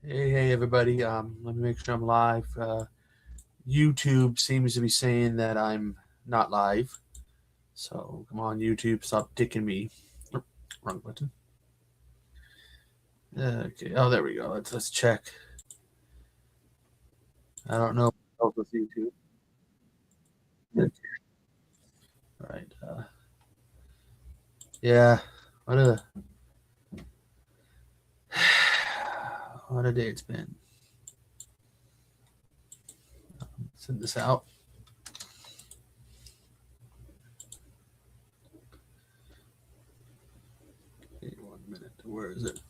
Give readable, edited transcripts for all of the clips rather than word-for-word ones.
Hey, everybody. Let me make sure I'm live. YouTube seems to be saying that I'm not live. So come on, YouTube, stop dicking me. Oh, wrong button. Okay. Oh, there we go. Let's check. I don't know. Oh, with YouTube. Okay. All right. Yeah. What a what a day it's been. Send this out. Okay, 1 minute. Where is it?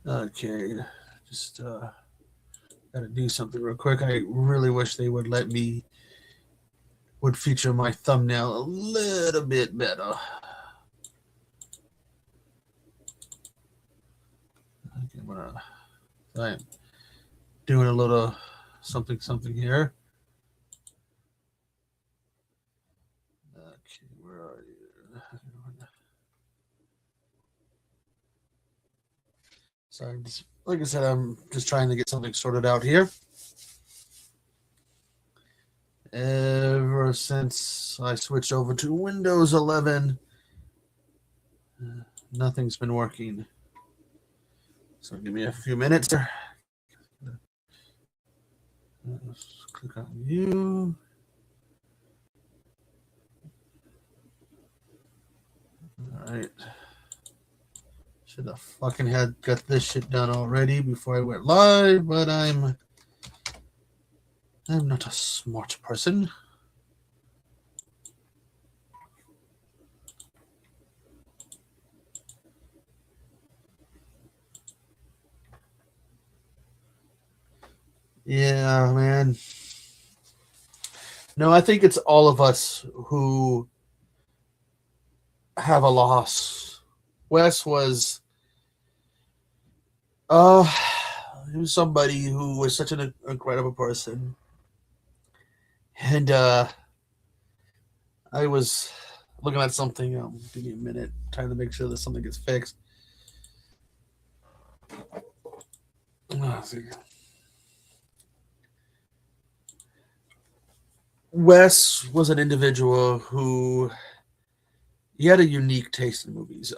Okay. Just gotta do something real quick. I really wish they would let me would feature my thumbnail a little bit better. I'm doing a little something here. Okay, where are you? Sorry, like I said, I'm just trying to get something sorted out here. Ever since I switched over to Windows 11, nothing's been working. So give me a few minutes here. Let's click on you. All right. Should have fucking had got this shit done already before I went live, but I'm not a smart person. Yeah, man. No, I think it's all of us who have a loss. Wes was uh he was somebody who was such an incredible person. And I was looking at something, give me a minute, trying to make sure that something gets fixed. Wes was an individual who he had a unique taste in movies.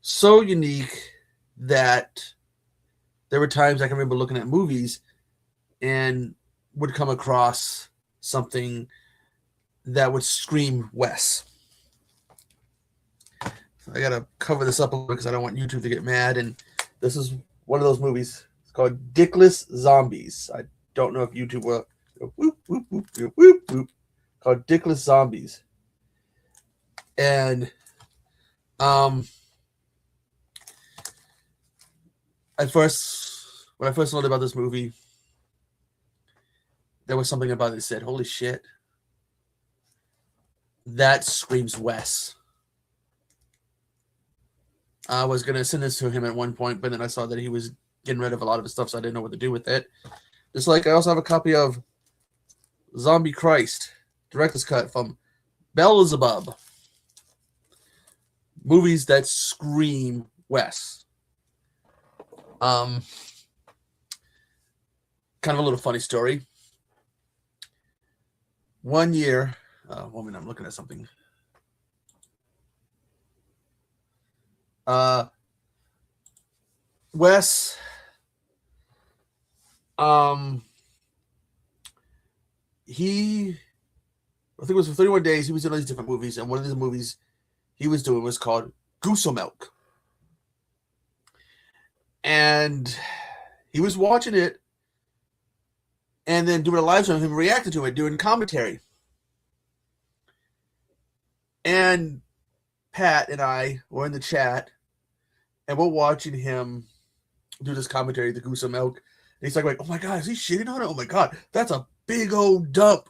So unique that there were times I can remember looking at movies and would come across something that would scream Wes. So I gotta cover this up a little because I don't want YouTube to get mad. And this is one of those movies. It's called Dickless Zombies. I don't know if YouTube will whoop, whoop, whoop, whoop, whoop, whoop, called Dickless Zombies. And when I first learned about this movie, there was something about it that said, "Holy shit, that screams Wes." I was gonna send this to him at one point, but then I saw that he was getting rid of a lot of his stuff, so I didn't know what to do with it. Just like I also have a copy of Zombie Christ, director's cut from Beelzebub. Movies that scream Wes. Kind of a little funny story. One year, one minute, I'm looking at something. Wes, I think it was for 31 days. He was in all these different movies, and one of the movies he was doing was called Goose Milk. And he was watching it and then doing a live show of him reacting to it, doing commentary. And Pat and I were in the chat, and we're watching him do this commentary, the Goose Milk. And he's like, "Oh my God, is he shitting on it? Oh my God, that's a big old dump."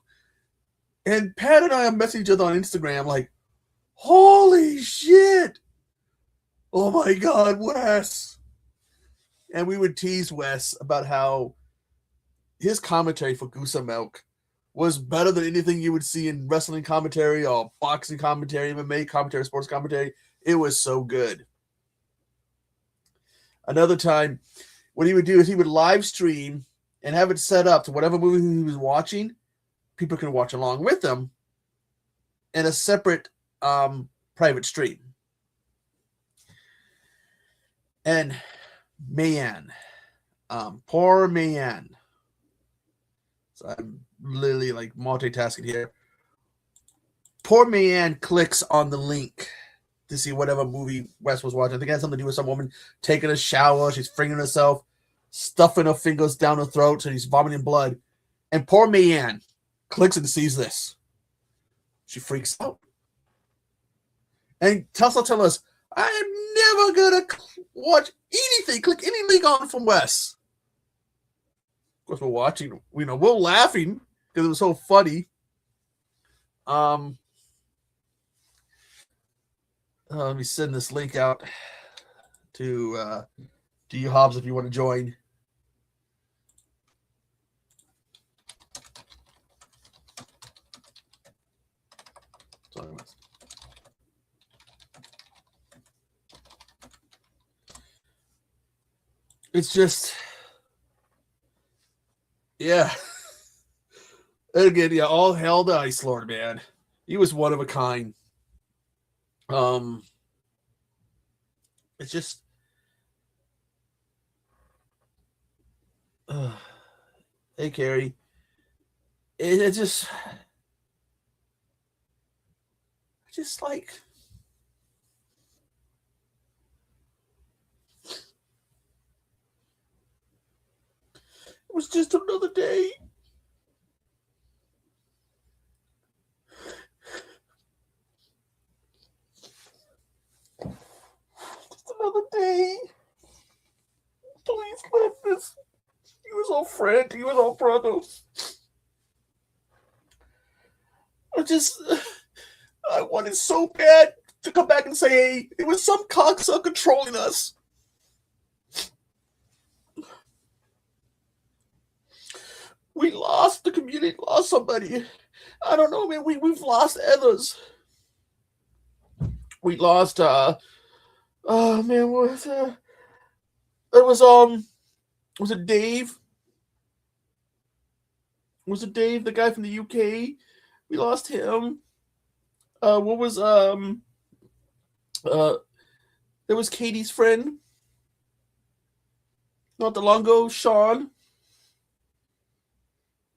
And Pat and I are messaging each other on Instagram like, "Holy shit! Oh my God, Wes." And we would tease Wes about how his commentary for Goose Milk was better than anything you would see in wrestling commentary or boxing commentary, MMA commentary, sports commentary. It was so good. Another time, what he would do is he would live stream and have it set up to whatever movie he was watching. People can watch along with him in a separate private stream. And Mayan, poor Mayan. So I'm literally like multitasking here. Poor Mayan clicks on the link to see whatever movie Wes was watching. I think it had something to do with some woman taking a shower. She's fingering herself, stuffing her fingers down her throat, so she's vomiting blood. And poor Mayan clicks and sees this. She freaks out. And Tesla tells us, I am never going to watch anything, click any link on from Wes. Of course, we're watching, we're laughing because it was so funny. Let me send this link out to you, Hobbs, if you want to join. It's just, yeah. Again, yeah, all hail the Ice Lord, man. He was one of a kind. It's just, hey, Carrie. It's just like, it was just another day. Just another day. Please let this. He was our friend. He was our brother. I wanted so bad to come back and say, hey, it was some cocksucker controlling us. We lost the community, lost somebody. I don't know, man. We've lost others. We lost, oh man, what was was it Dave? Was it Dave, the guy from the UK? We lost him. There was Katie's friend. Not the long ago, Sean.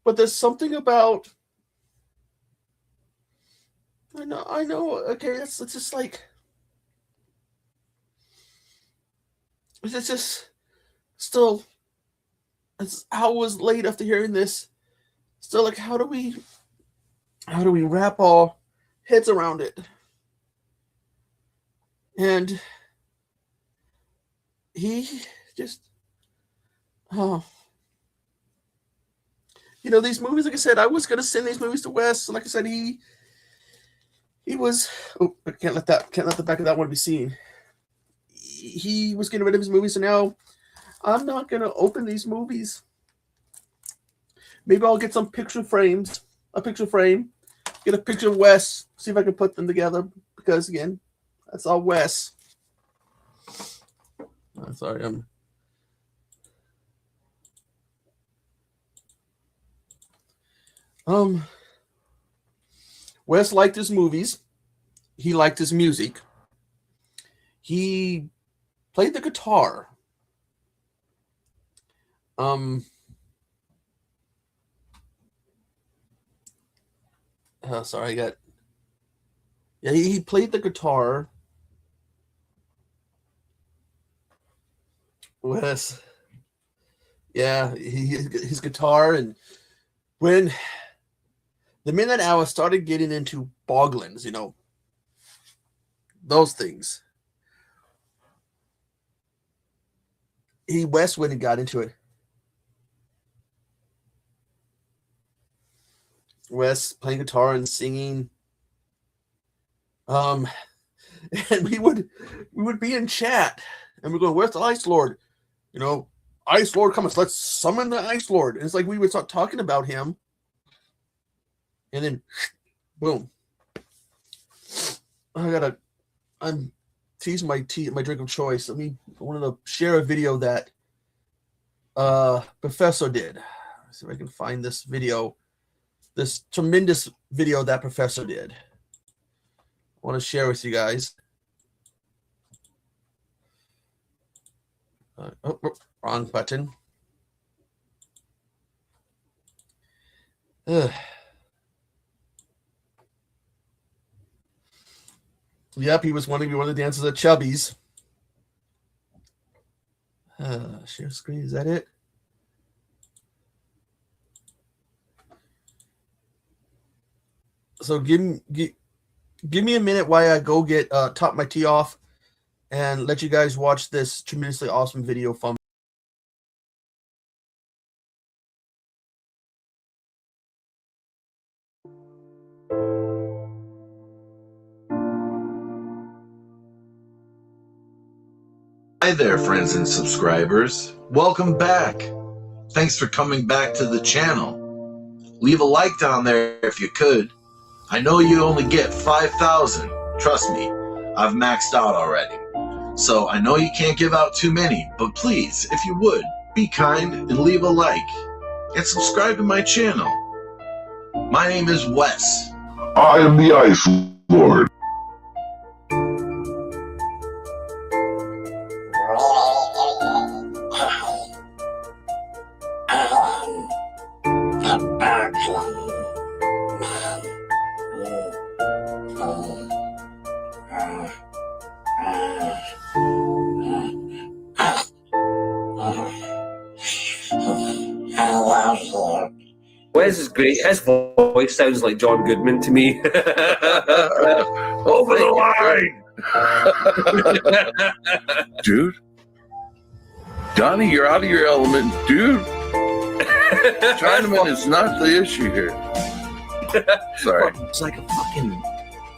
But there's something about, I know, okay, it's just like, it's just, still, it's hours late after hearing this, still like, how do we wrap our heads around it? And he just, these movies, like I said, I was going to send these movies to Wes. And like I said, he was, I can't let the back of that one be seen. He was getting rid of his movies. So now I'm not going to open these movies. Maybe I'll get some a picture frame, get a picture of Wes, see if I can put them together. Because again, that's all Wes. I'm sorry, Wes liked his movies. He liked his music. He played the guitar. Sorry, he played the guitar. Wes. Yeah, his guitar, and when the Midnight Hour started getting into Boglins, those things, Wes went and got into it. Wes playing guitar and singing. And we would be in chat, and we're going, "Where's the Ice Lord? Ice Lord, come on, let's summon the Ice Lord." And it's like we would start talking about him. and then boom. I'm teasing my drink of choice. I wanted to share a video that Profesor did. Let's see if I can find this video, this tremendous video that Profesor did. I want to share with you guys. Wrong button. Yep, he was wanting to be one of the dancers at Chubby's. Share screen, is that it? So give me a minute while I go get top my tea off and let you guys watch this tremendously awesome video from. Hi there, friends and subscribers. Welcome back. Thanks for coming back to the channel. Leave a like down there if you could. I know you only get 5,000. Trust me, I've maxed out already. So I know you can't give out too many, but please, if you would, be kind and leave a like. And subscribe to my channel. My name is Wes. I am the Ice Lord. Wes is great. His voice sounds like John Goodman to me. Over the line! Dude? Donnie, you're out of your element. Dude! Chinaman is not the issue here. Sorry. It's like a fucking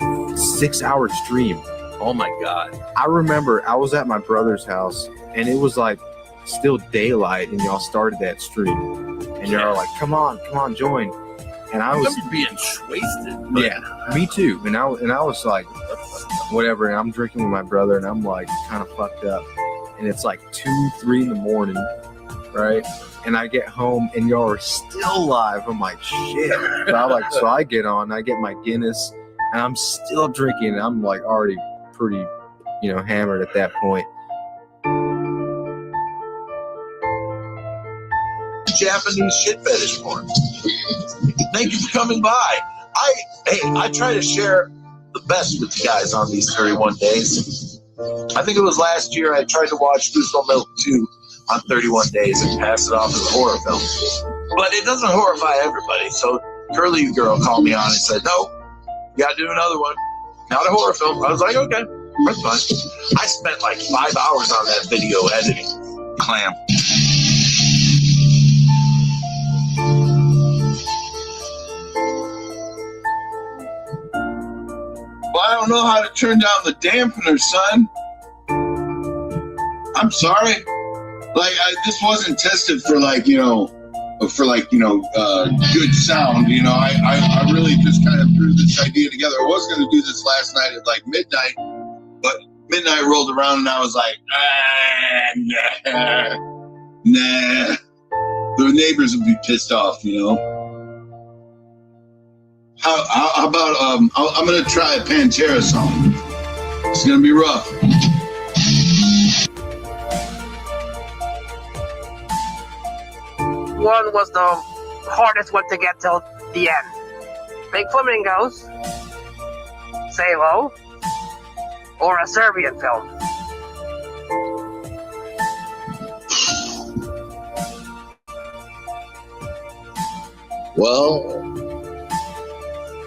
6-hour stream. Oh my God. I remember I was at my brother's house and it was like still daylight and y'all started that stream. And y'all were like, come on, join. And I was being wasted. Yeah, me too. And I was like, whatever. And I'm drinking with my brother and I'm like kind of fucked up. And it's like 2, 3 in the morning, right? And I get home and y'all are still live. I'm like, shit. So I get on, I get my Guinness and I'm still drinking. And I'm like already pretty, hammered at that point. Japanese shit fetish porn. Thank you for coming by. I try to share the best with you guys on these 31 days. I think it was last year I tried to watch Goosebump Milk 2 on 31 days and pass it off as a horror film. But it doesn't horrify everybody. So Curly Girl called me on and said, no, you gotta do another one. Not a horror film. I was like, okay, that's fine. I spent like 5 hours on that video editing. Clam. Well, I don't know how to turn down the dampener, son. I'm sorry. This wasn't tested for good sound. I really just kind of threw this idea together. I was going to do this last night at like midnight, but midnight rolled around and I was like, nah. The neighbors would be pissed off, How about I'm gonna try a Pantera song. It's gonna be rough. One was the hardest one to get till the end. Big Flamingos, Salo, or a Serbian film. Well,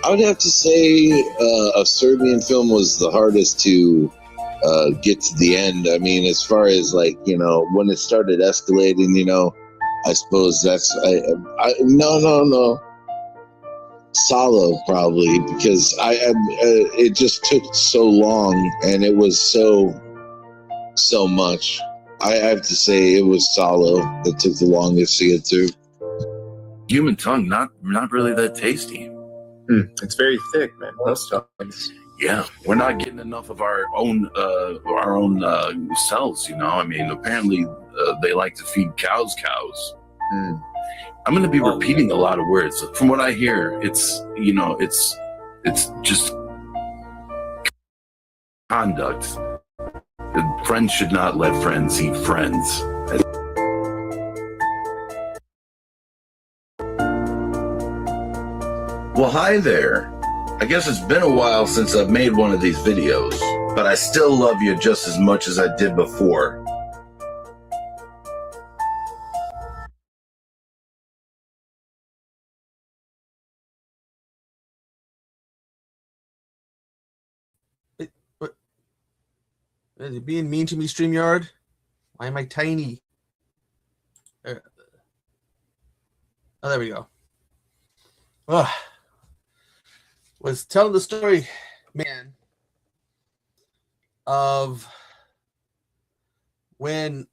I would have to say a Serbian film was the hardest to get to the end. I mean, as far as when it started escalating, I suppose that's no. Salo probably, because it just took so long and it was so much. I have to say it was Salo that took the longest to get through. Human tongue, not really that tasty. It's very thick, man. Most times. Yeah, we're not getting enough of our own cells. I mean, apparently they like to feed cows. Mm. I'm going to be repeating a lot of words. From what I hear, it's just conduct. Friends should not let friends eat friends. Well, hi there. I guess it's been a while since I've made one of these videos, but I still love you just as much as I did before. What? Is it being mean to me, StreamYard? Why am I tiny? Oh, there we go. Was telling the story, man, of when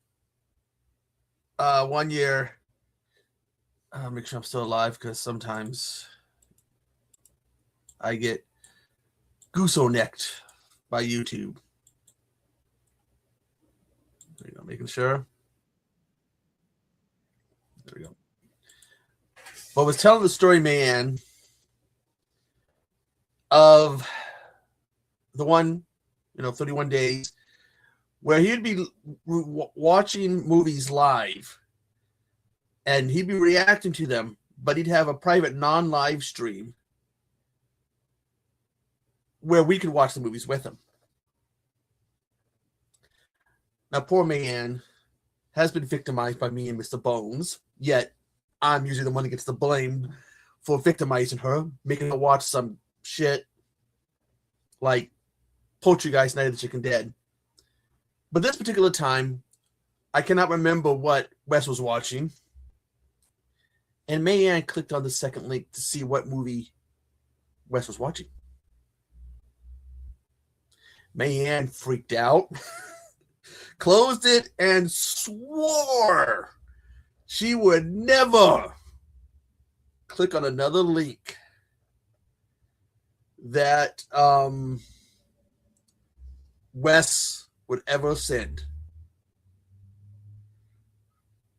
1 year, I'll make sure I'm still alive because sometimes I get gooso-necked by YouTube. There you go, making sure. There we go. But was telling the story, man, of the one, 31 days, where he'd be watching movies live and he'd be reacting to them, but he'd have a private non-live stream where we could watch the movies with him. Now, poor man has been victimized by me and Mr. Bones, yet I'm usually the one that gets the blame for victimizing her, making her watch some shit like Poltergeist Night of the Chicken Dead. But this particular time, I cannot remember what Wes was watching. And Mayanne clicked on the second link to see what movie Wes was watching. Mayanne freaked out, closed it, and swore she would never click on another link that Wes would ever send.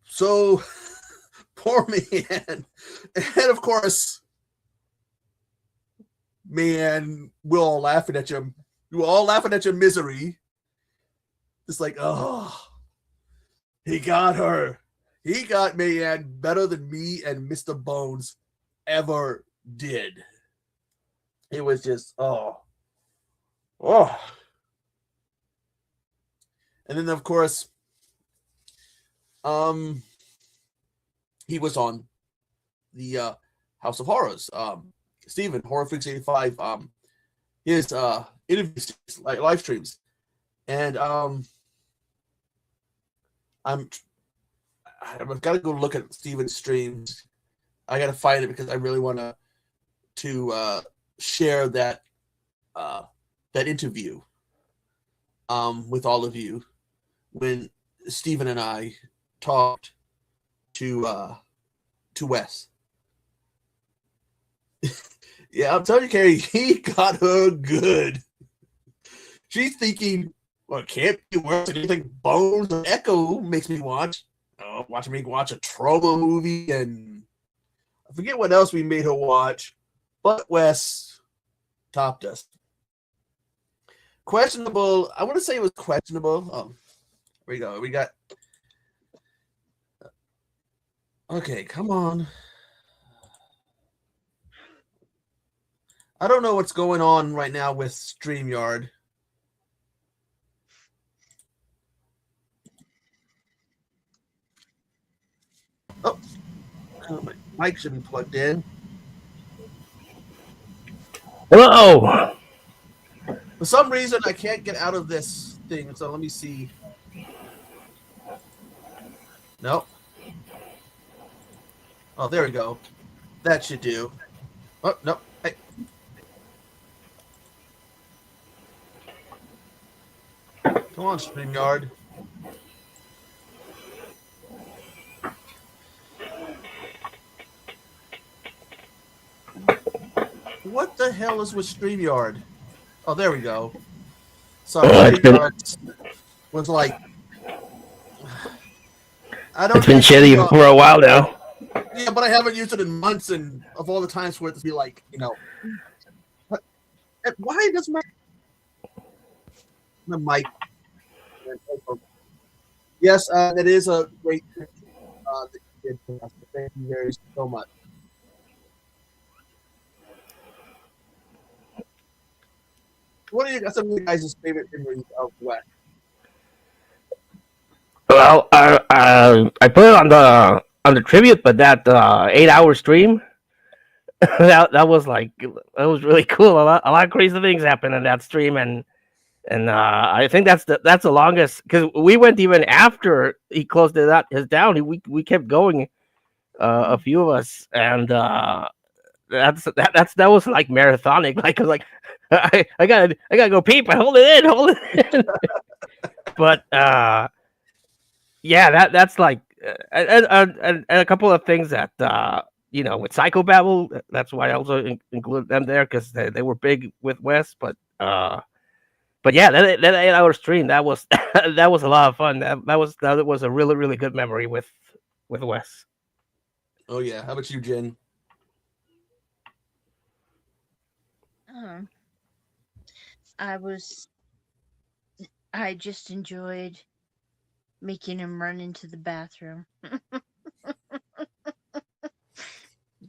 So, poor man. And of course, man, we're all laughing at you. We were all laughing at your misery. It's like, oh, he got her. He got Mayanne better than me and Mr. Bones ever did. It was just, oh. And then, of course, he was on the House of Horrors. Steven, Horror Freaks 85, his interviews, like live streams. And I've got to go look at Steven's streams. I got to find it because I really want to share that interview with all of you when Steven and I talked to Wes. Yeah, I'm telling you, Carrie, he got her good. She's thinking, well, it can't be worse than anything Bones or Echo makes me watch. Watching me watch a trauma movie, and I forget what else we made her watch, but Wes topped us. Questionable. I want to say it was questionable. Oh, here we go. We got. Okay, come on. I don't know what's going on right now with StreamYard. Oh, my mic should be plugged in. Hello. For some reason, I can't get out of this thing, so let me see. Nope. Oh, there we go. That should do. Oh, no. Hey. Come on, StreamYard. What the hell is with StreamYard? Oh, there we go. Sorry, It's been StreamYard was like, I don't it's been use shitty StreamYard. for a while now. Yeah, but I haven't used it in months, and of all the times for it to be like, why does my mic? Yes, it is a great. That you did for us. Thank you very so much. What are you some of you guys' favorite memories of West? Well, I put it on the tribute, but that 8 hour stream that was like that was really cool. A lot of crazy things happened in that stream, and I think that's the longest because we went even after he closed it out his down. We kept going, a few of us, and that was like marathonic. Like I was like, I gotta go peep. I hold it in. But yeah, that's like and a couple of things that with Psychobabble. That's why I also included them there because they were big with Wes. But yeah, that 8 hour stream that was that was a lot of fun. That was a really really good memory with Wes. Oh yeah, how about you, Jen? I just enjoyed making him run into the bathroom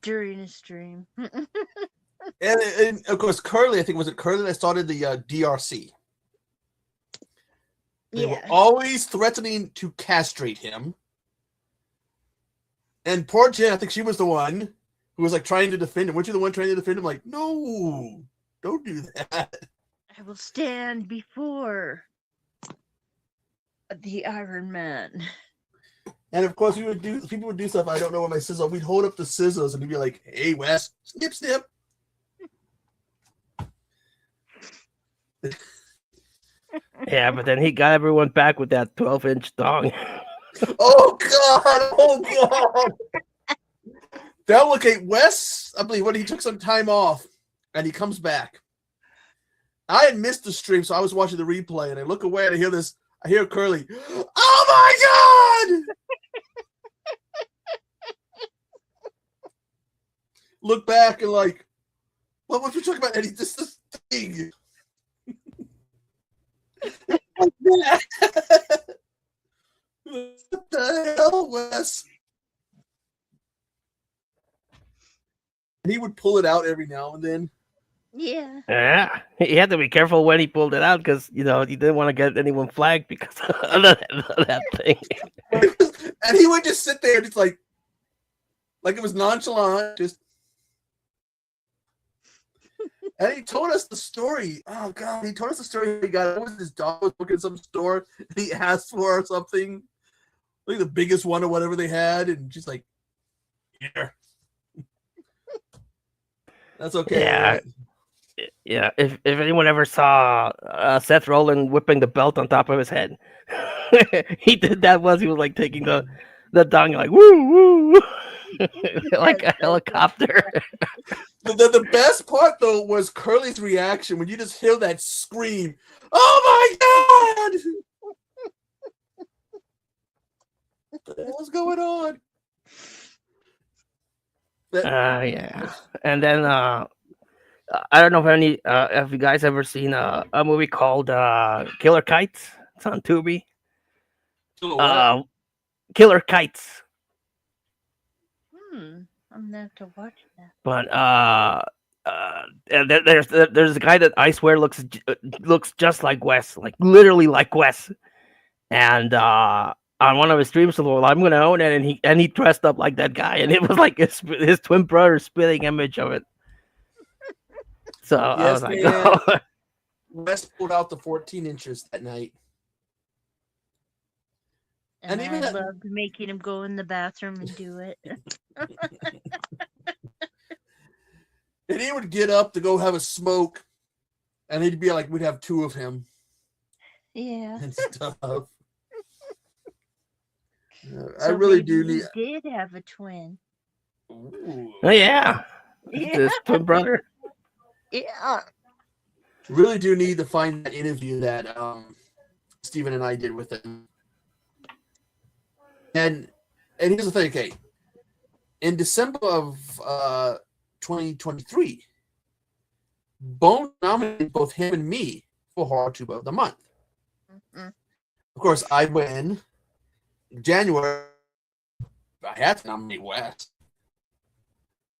during a stream. And of course, Curly. I think was it Curly that started the DRC. They were always threatening to castrate him. And poor Jen, I think she was the one who was like trying to defend him. Weren't you the one trying to defend him? Like, no, don't do that. I will stand before the Iron Man. And of course, people would do stuff. I don't know where my scissors. We'd hold up the scissors and he'd be like, "Hey, Wes, snip, snip." Yeah, but then he got everyone back with that 12-inch dong. Oh God! Oh God! Now look at Wes. I believe when he took some time off and he comes back. I had missed the stream, so I was watching the replay, and I look away and I hear this. I hear Curly. Oh my God! Look back and like, what was we talking about? Eddie, this thing. Like that. What the hell, Wes? And he would pull it out every now and then. Yeah. Yeah, he had to be careful when he pulled it out because he didn't want to get anyone flagged because of that thing. And he would just sit there, just like it was nonchalant, just. And he told us the story. Oh God, he told us the story. He got his dog was working in some store, and he asked for something, like the biggest one or whatever they had, and she's like, "Here." That's okay. Yeah. Right? Yeah, if anyone ever saw Seth Rollins whipping the belt on top of his head, he did that once. He was like taking the dong, like woo woo, like a helicopter. The best part though was Curly's reaction when you just hear that scream. Oh my God! What the hell's going on? Yeah, and then I don't know if any have you guys ever seen a movie called Killer Kites? It's on Tubi. Killer Kites. I'm gonna have to watch that. But there's a guy that I swear looks just like Wes, like literally like Wes, and on one of his streams, well, I'm gonna own it, and he dressed up like that guy, and it was like his twin brother's spitting image of it. So I was like, oh. Wes pulled out the 14 inches that night. And even I loved making him go in the bathroom and do it. And he would get up to go have a smoke, and he'd be like, we'd have two of him. Yeah. And stuff. I really do need. He did have a twin. Ooh. Oh yeah, his twin brother. Yeah. Really do need to find that interview that Steven and I did with him. And here's the thing, okay. In December of 2023, Bone nominated both him and me for Horror Tube of the Month. Mm-hmm. Of course, I win. In January, I had to nominate Wes.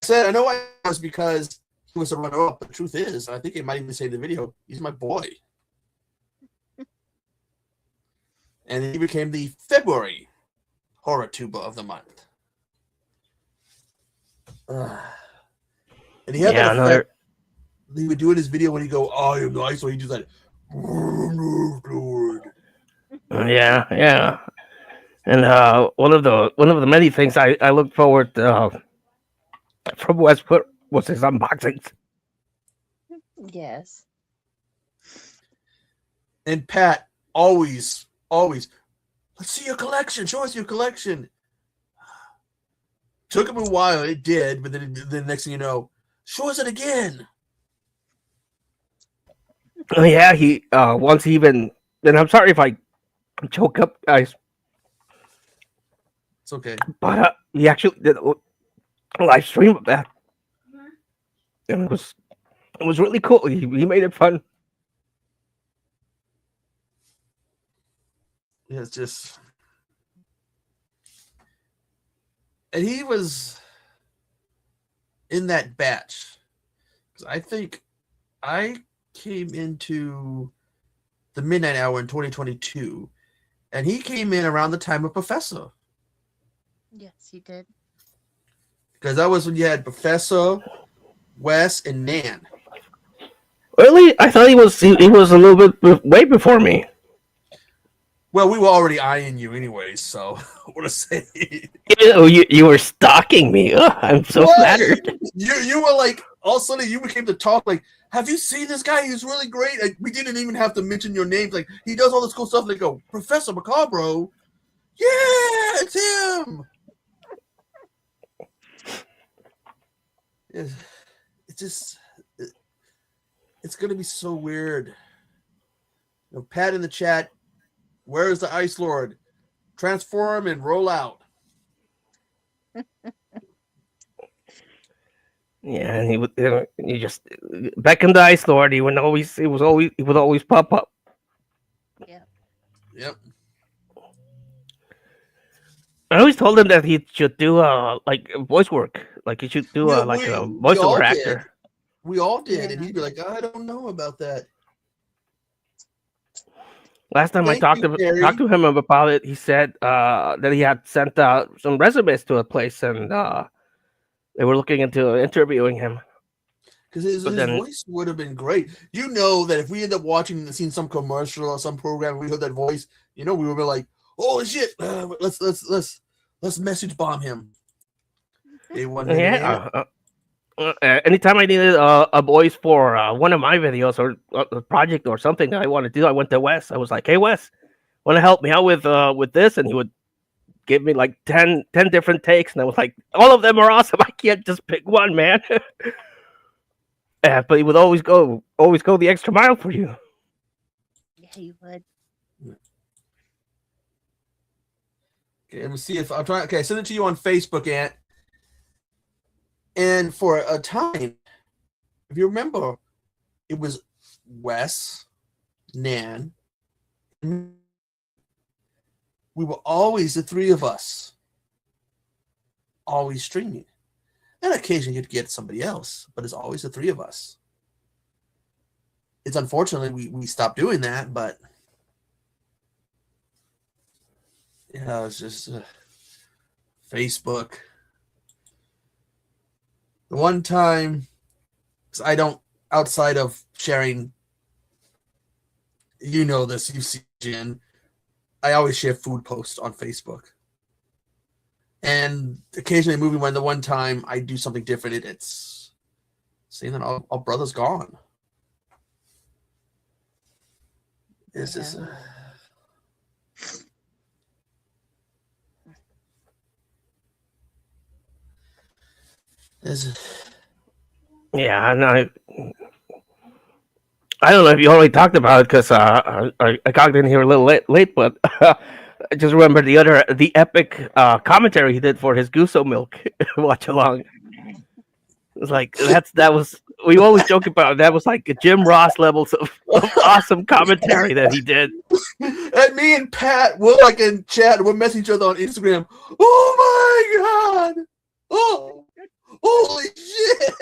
I said, I know I was because he was a runner-up, but the truth is, I think it might even say in the video, he's my boy. And he became the February Horror Tuber of the Month. And he had that effect. He would do in his video when he go, "Oh, I am nice," so he just like, Yeah. And one of the many things I look forward to, from Westwood was his unboxings. Yes. And Pat always, let's see your collection. Show us your collection. Took him a while. It did, but then the next thing you know, show us it again. Oh yeah, he once even. And I'm sorry if I choke up, guys. It's okay. But he actually did a live stream of that, and it was really cool. He made it fun. Yeah, it's just, and he was in that batch because I think I came into the midnight hour in 2022, and he came in around the time of Professor. Yes, he did. Because that was when you had Professor, Wes, and Nan. Really, I thought he was a little bit way before me. Well, we were already eyeing you anyways, so what to say? You were stalking me. Ugh, I'm so flattered. You were like, all of a sudden you became the talk. Like, have you seen this guy? He's really great. Like, we didn't even have to mention your names. Like, he does all this cool stuff. They go, Professor Macabro. Yeah, it's him. It's just, it's gonna be so weird. You know, Pat in the chat. Where's the Ice Lord? Transform and roll out. Yeah, and he would you just beckon the Ice Lord. He would always pop up. Yep. I always told him that he should do like voice work. Like he should do a voiceover actor. We all did, and he'd be like, I don't know about that. Last time I talked to him about it, he said that he had sent out some resumes to a place, and they were looking into interviewing him. Because his voice would have been great. You know that if we end up watching and seeing some commercial or some program, we heard that voice. You know, we would be like, "Oh shit, let's message bomb him." Anytime I needed a voice for one of my videos or a project or something that I wanted to do, I went to Wes. I was like, "Hey, Wes, want to help me out with this?" And he would give me like 10 different takes, and I was like, "All of them are awesome. I can't just pick one, man." But he would always go the extra mile for you. Yeah, he would. Okay, let me see if I'm trying. Okay, I send it to you on Facebook, Ant. And for a time, if you remember, it was Wes, Nan. We were always the three of us, always streaming. And occasionally you'd get somebody else, but it's always the three of us. It's unfortunately we stopped doing that, but yeah, it's just Facebook. The one time, because I don't, outside of sharing, you know this, you see, Jen, I always share food posts on Facebook. And occasionally moving when the one time I do something different, it's seeing that our brother's gone. It's just... Yeah, and I don't know if you already talked about it because I got in here a little late, but I just remember the epic commentary he did for his Guso Milk watch along. It's like that was we always joke about it. That was like Jim Ross levels of awesome commentary that he did. And me and Pat, we're like in chat, we're messaging each other on Instagram. Oh my god! Oh, holy shit!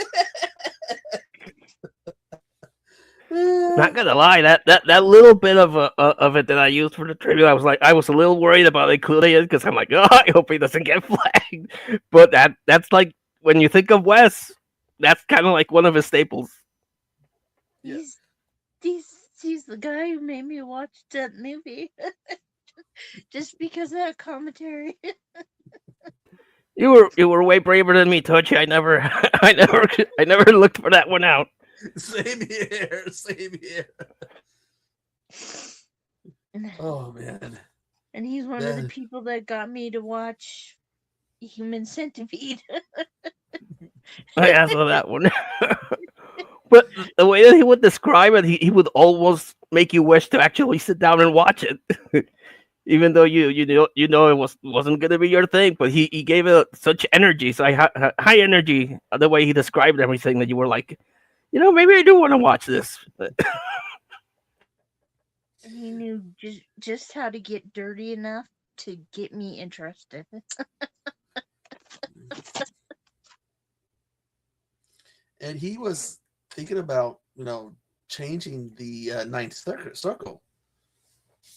Not gonna lie, that little bit of it that I used for the tribute, I was a little worried about including it because I'm like, oh, I hope he doesn't get flagged. But that's like when you think of Wes, that's kind of like one of his staples. He's the guy who made me watch that movie just because of that commentary. You were way braver than me, Tochi. I never looked for that one out. Same here. Oh man. And he's one of the people that got me to watch Human Centipede. I saw that one. But the way that he would describe it, he would almost make you wish to actually sit down and watch it. Even though you know it wasn't gonna be your thing, but he gave it such energy, so high energy. The way he described everything, that you were like, maybe I do want to watch this. He knew just how to get dirty enough to get me interested. And he was thinking about changing the Ninth Circle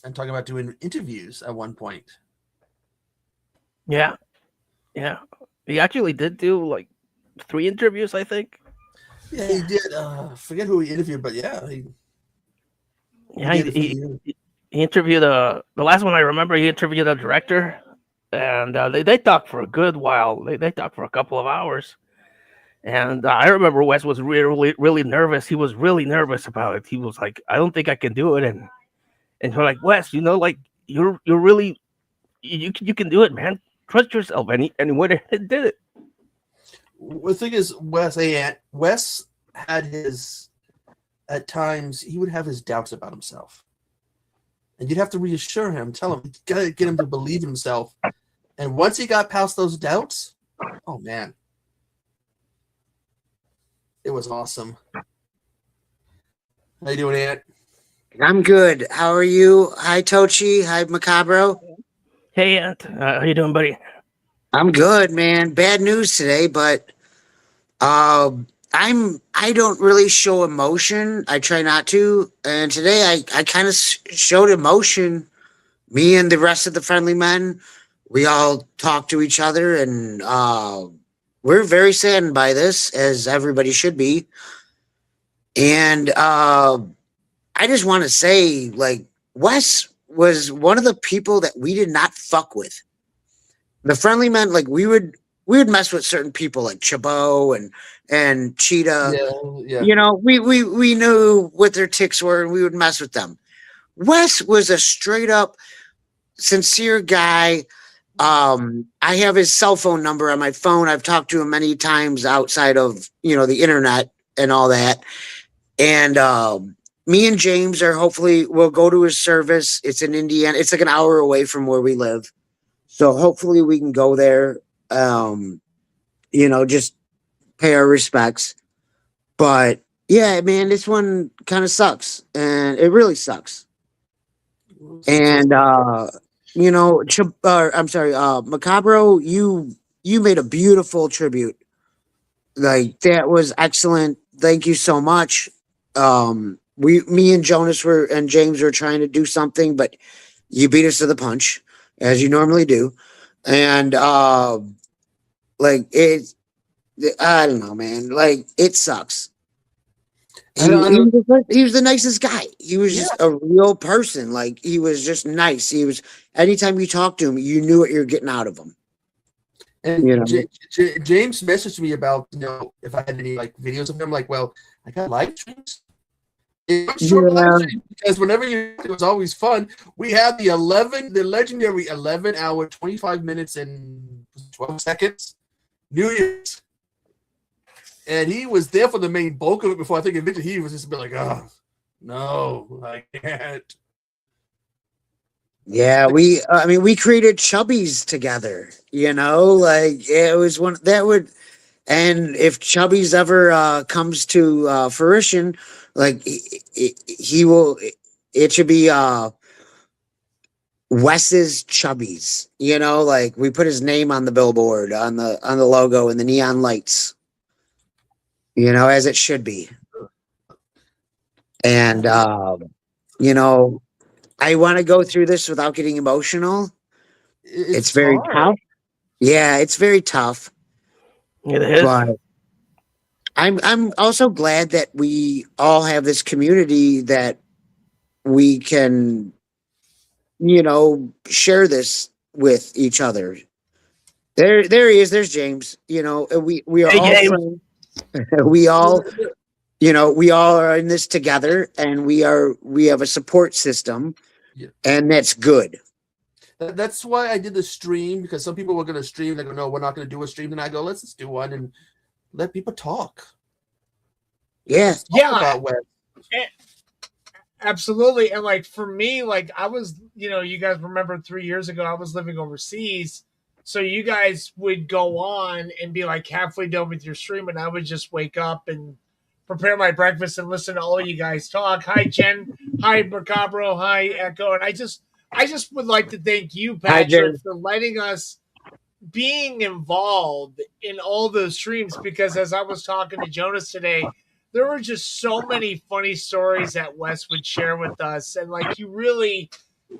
and talking about doing interviews at one point. Yeah. He actually did do like 3 interviews, I think. Yeah, he did. Forget who he interviewed, but yeah, he interviewed the last one I remember. He interviewed a director, and they talked for a good while. They talked for a couple of hours, and I remember Wes was really really nervous. He was really nervous about it. He was like, "I don't think I can do it," and we're like, "Wes, like you're really you can do it, man. Trust yourself." And he went ahead and did it. The thing is, Wes had his, at times, he would have his doubts about himself. And you'd have to reassure him, tell him, you gotta get him to believe in himself. And once he got past those doubts, oh man, it was awesome. How you doing, Ant? I'm good. How are you? Hi, Tochi. Hi, Macabro. Hey, Ant. How you doing, buddy? I'm good, man. Bad news today, but I don't really show emotion. I try not to. And today I kind of showed emotion. Me and the rest of the friendly men, we all talked to each other, and we're very saddened by this, as everybody should be. And I just want to say, like, Wes was one of the people that we did not fuck with. The friendly men, like, we would mess with certain people like Chabot and Cheetah. Yeah. We knew what their ticks were, and we would mess with them. Wes was a straight up sincere guy. I have his cell phone number on my phone. I've talked to him many times outside of the internet and all that. And me and James we'll go to his service. It's in Indiana. It's like an hour away from where we live. So hopefully we can go there, just pay our respects. But yeah, man, this one kind of sucks, and it really sucks. And Macabro, you made a beautiful tribute. Like, that was excellent. Thank you so much. Me and Jonas and James were trying to do something, but you beat us to the punch, as you normally do. And I don't know, man. Like, it sucks. He was the nicest guy. He was just a real person. Like, he was just nice. Anytime you talked to him, you knew what you're getting out of him. And James messaged me about if I had any videos of him. Like, well, I got live streams. Live streams, because whenever it was always fun. We had the legendary 11-hour, 25 minutes and 12 seconds New Year's. And he was there for the main bulk of it before I think eventually he was just a bit like, No, I can't. Yeah, we created Chubbies together, like it was one that would, and if Chubbies ever comes to fruition, like he will, it should be Wes's Chubbies, like we put his name on the billboard, on the logo and the neon lights, as it should be. And I want to go through this without getting emotional. It's very hard. tough. Yeah, it's very tough. It is. But I'm also glad that we all have this community that we can, share this with each other. There he is. There's James. We are Hey, all James. friends. We all, we all are in this together, and we have a support system, Yeah. and that's good. That's why I did the stream, because some people were going to stream. They go, no, we're not going to do a stream. And I go, let's just do one and let people talk. Yeah. Let's talk about Wes. Absolutely. And like for me, like I was, you guys remember 3 years ago, I was living overseas. So you guys would go on and be like halfway done with your stream, and I would just wake up and prepare my breakfast and listen to all you guys talk. Hi, Jen. Hi, Macabro. Hi, Echo. And I just would like to thank you, Patrick, for letting us being involved in all those streams, because as I was talking to Jonas today, there were just so many funny stories that Wes would share with us, and like he really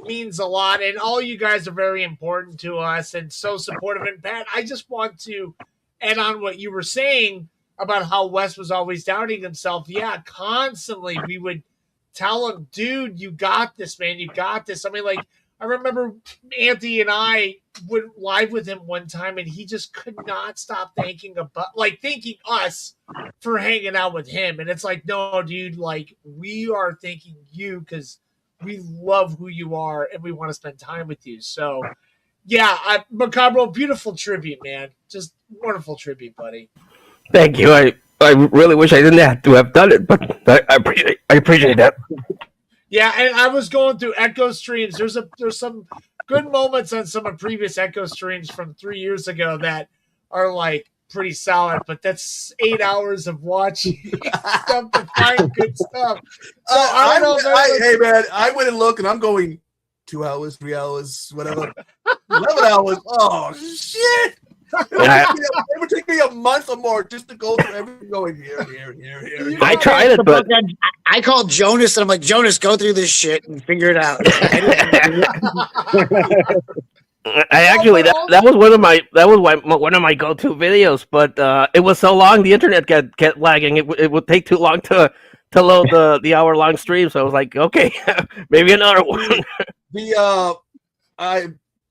means a lot, and all you guys are very important to us and so supportive. And Pat, I just want to add on what you were saying about how Wes was always doubting himself. Yeah, constantly we would tell him, dude, you got this, man, you got this. I mean, like, I remember Anthony and I went live with him one time, and he just could not stop thanking us for hanging out with him. And it's like, no, dude, like we are thanking you because we love who you are and we want to spend time with you. So, yeah, Macabro, beautiful tribute, man. Just wonderful tribute, buddy. Thank you. I really wish I didn't have to have done it, but I appreciate that. Yeah, and I was going through Echo streams. There's some good moments on some of previous Echo streams from 3 years ago that are like pretty solid, but that's 8 hours of watching stuff to find good stuff. So I don't know. Hey man, I went and looked, and I'm going 2 hours, 3 hours, whatever, 11 hours. Oh shit! It would take me a month or more just to go through everything. Going here. I tried it, but I called Jonas, and I'm like, Jonas, go through this shit and figure it out. I actually that was one of my go-to videos, but it was so long the internet kept lagging. It would take too long to load the hour-long stream. So I was like, okay, maybe another one.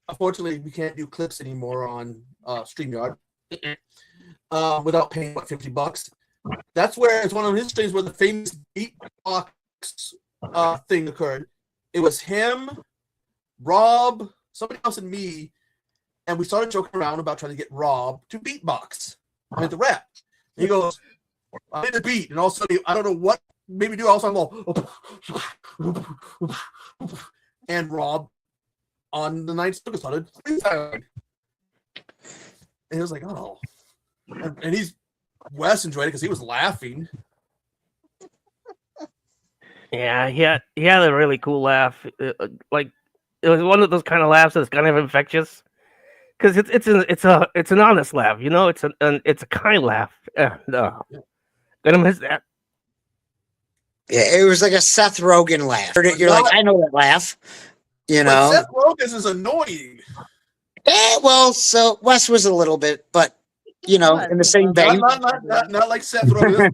Unfortunately we can't do clips anymore on StreamYard without paying $50. That's where it's one of his streams where the famous beatbox thing occurred. It was him, Rob, somebody else, and me, and we started joking around about trying to get Rob to beatbox. I mean, the rap. And he goes, I did the beat, and all of a sudden, I don't know what made me do. All of a sudden, and Rob on the ninth circle started freestyling. And he was like, oh. And Wes enjoyed it because he was laughing. Yeah, he had a really cool laugh. Like, it was one of those kind of laughs that's kind of infectious, because it's an honest laugh, It's a kind laugh. Gonna miss that. Yeah, it was like a Seth Rogen laugh. You're like, I know that laugh. But Seth Rogen is annoying. Well, so Wes was a little bit, but in the same vein. Not like Seth Rogen.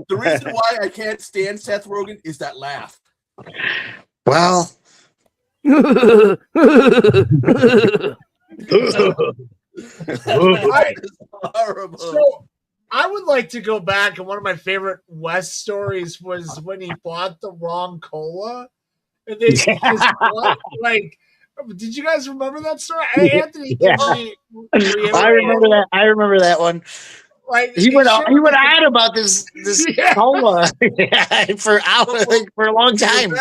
The reason why I can't stand Seth Rogen is that laugh. Well. Horrible. So I would like to go back, and one of my favorite Wes stories was when he bought the wrong cola, and they just like. Did you guys remember that story? Anthony, yeah. I remember that one. Like He went showed on about this Yeah. cola for hours, like for a long time.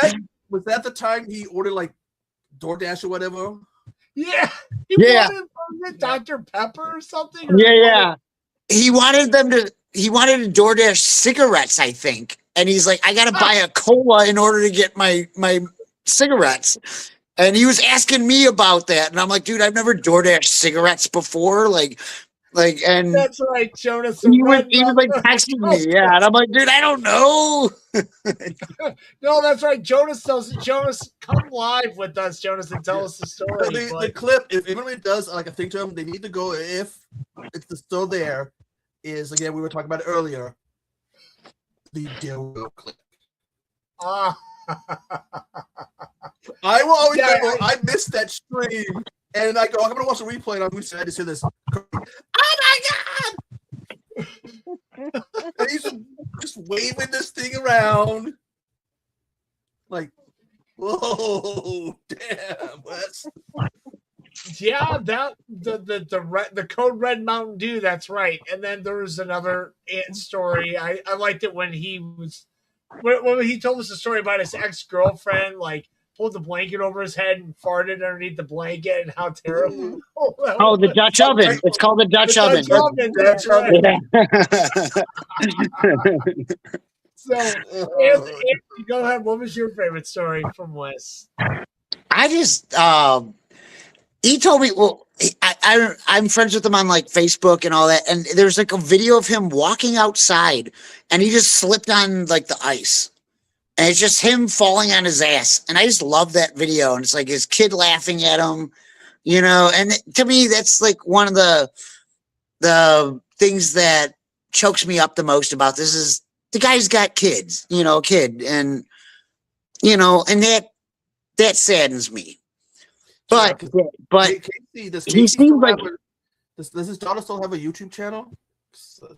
Was that the time he ordered like DoorDash or whatever? Yeah, he Yeah. wanted was it Dr. Pepper or something. Or Yeah. He wanted to DoorDash cigarettes, I think. And he's like, I gotta buy a cola in order to get my cigarettes. And he was asking me about that. And I'm like, dude, I've never DoorDashed cigarettes before. And That's right, Jonas. he was like texting me, yeah. And I'm like, dude, I don't know. No, that's right. Jonas tells Jonas, come live with us, Jonas, and tell us the story. The clip, if anybody does like a thing to them, they need to go if it's still there. Is again, we were talking about it earlier. The dildo clip. I will always remember. I missed that stream, and I go, I'm gonna watch the replay, and I'm going to hear this. Oh my god! And he's just waving this thing around, like, whoa, damn, Wes. Yeah, that the Code Red Mountain Dew. That's right. And then there was another story. I liked it when he was when he told us a story about his ex-girlfriend, like pulled the blanket over his head and farted underneath the blanket, and how terrible. Oh, the Dutch oven. It's called the Dutch oven. That's right. So, Anthony, go ahead. What was your favorite story from Wes? I just he told me, well, I'm friends with him on like Facebook and all that, and there's like a video of him walking outside, and he just slipped on like the ice, and it's just him falling on his ass, and I just love that video, and it's like his kid laughing at him, and to me that's like one of the things that chokes me up the most about this is the guy's got kids, and and that saddens me. But Casey, does he seems like does his daughter still have a YouTube channel?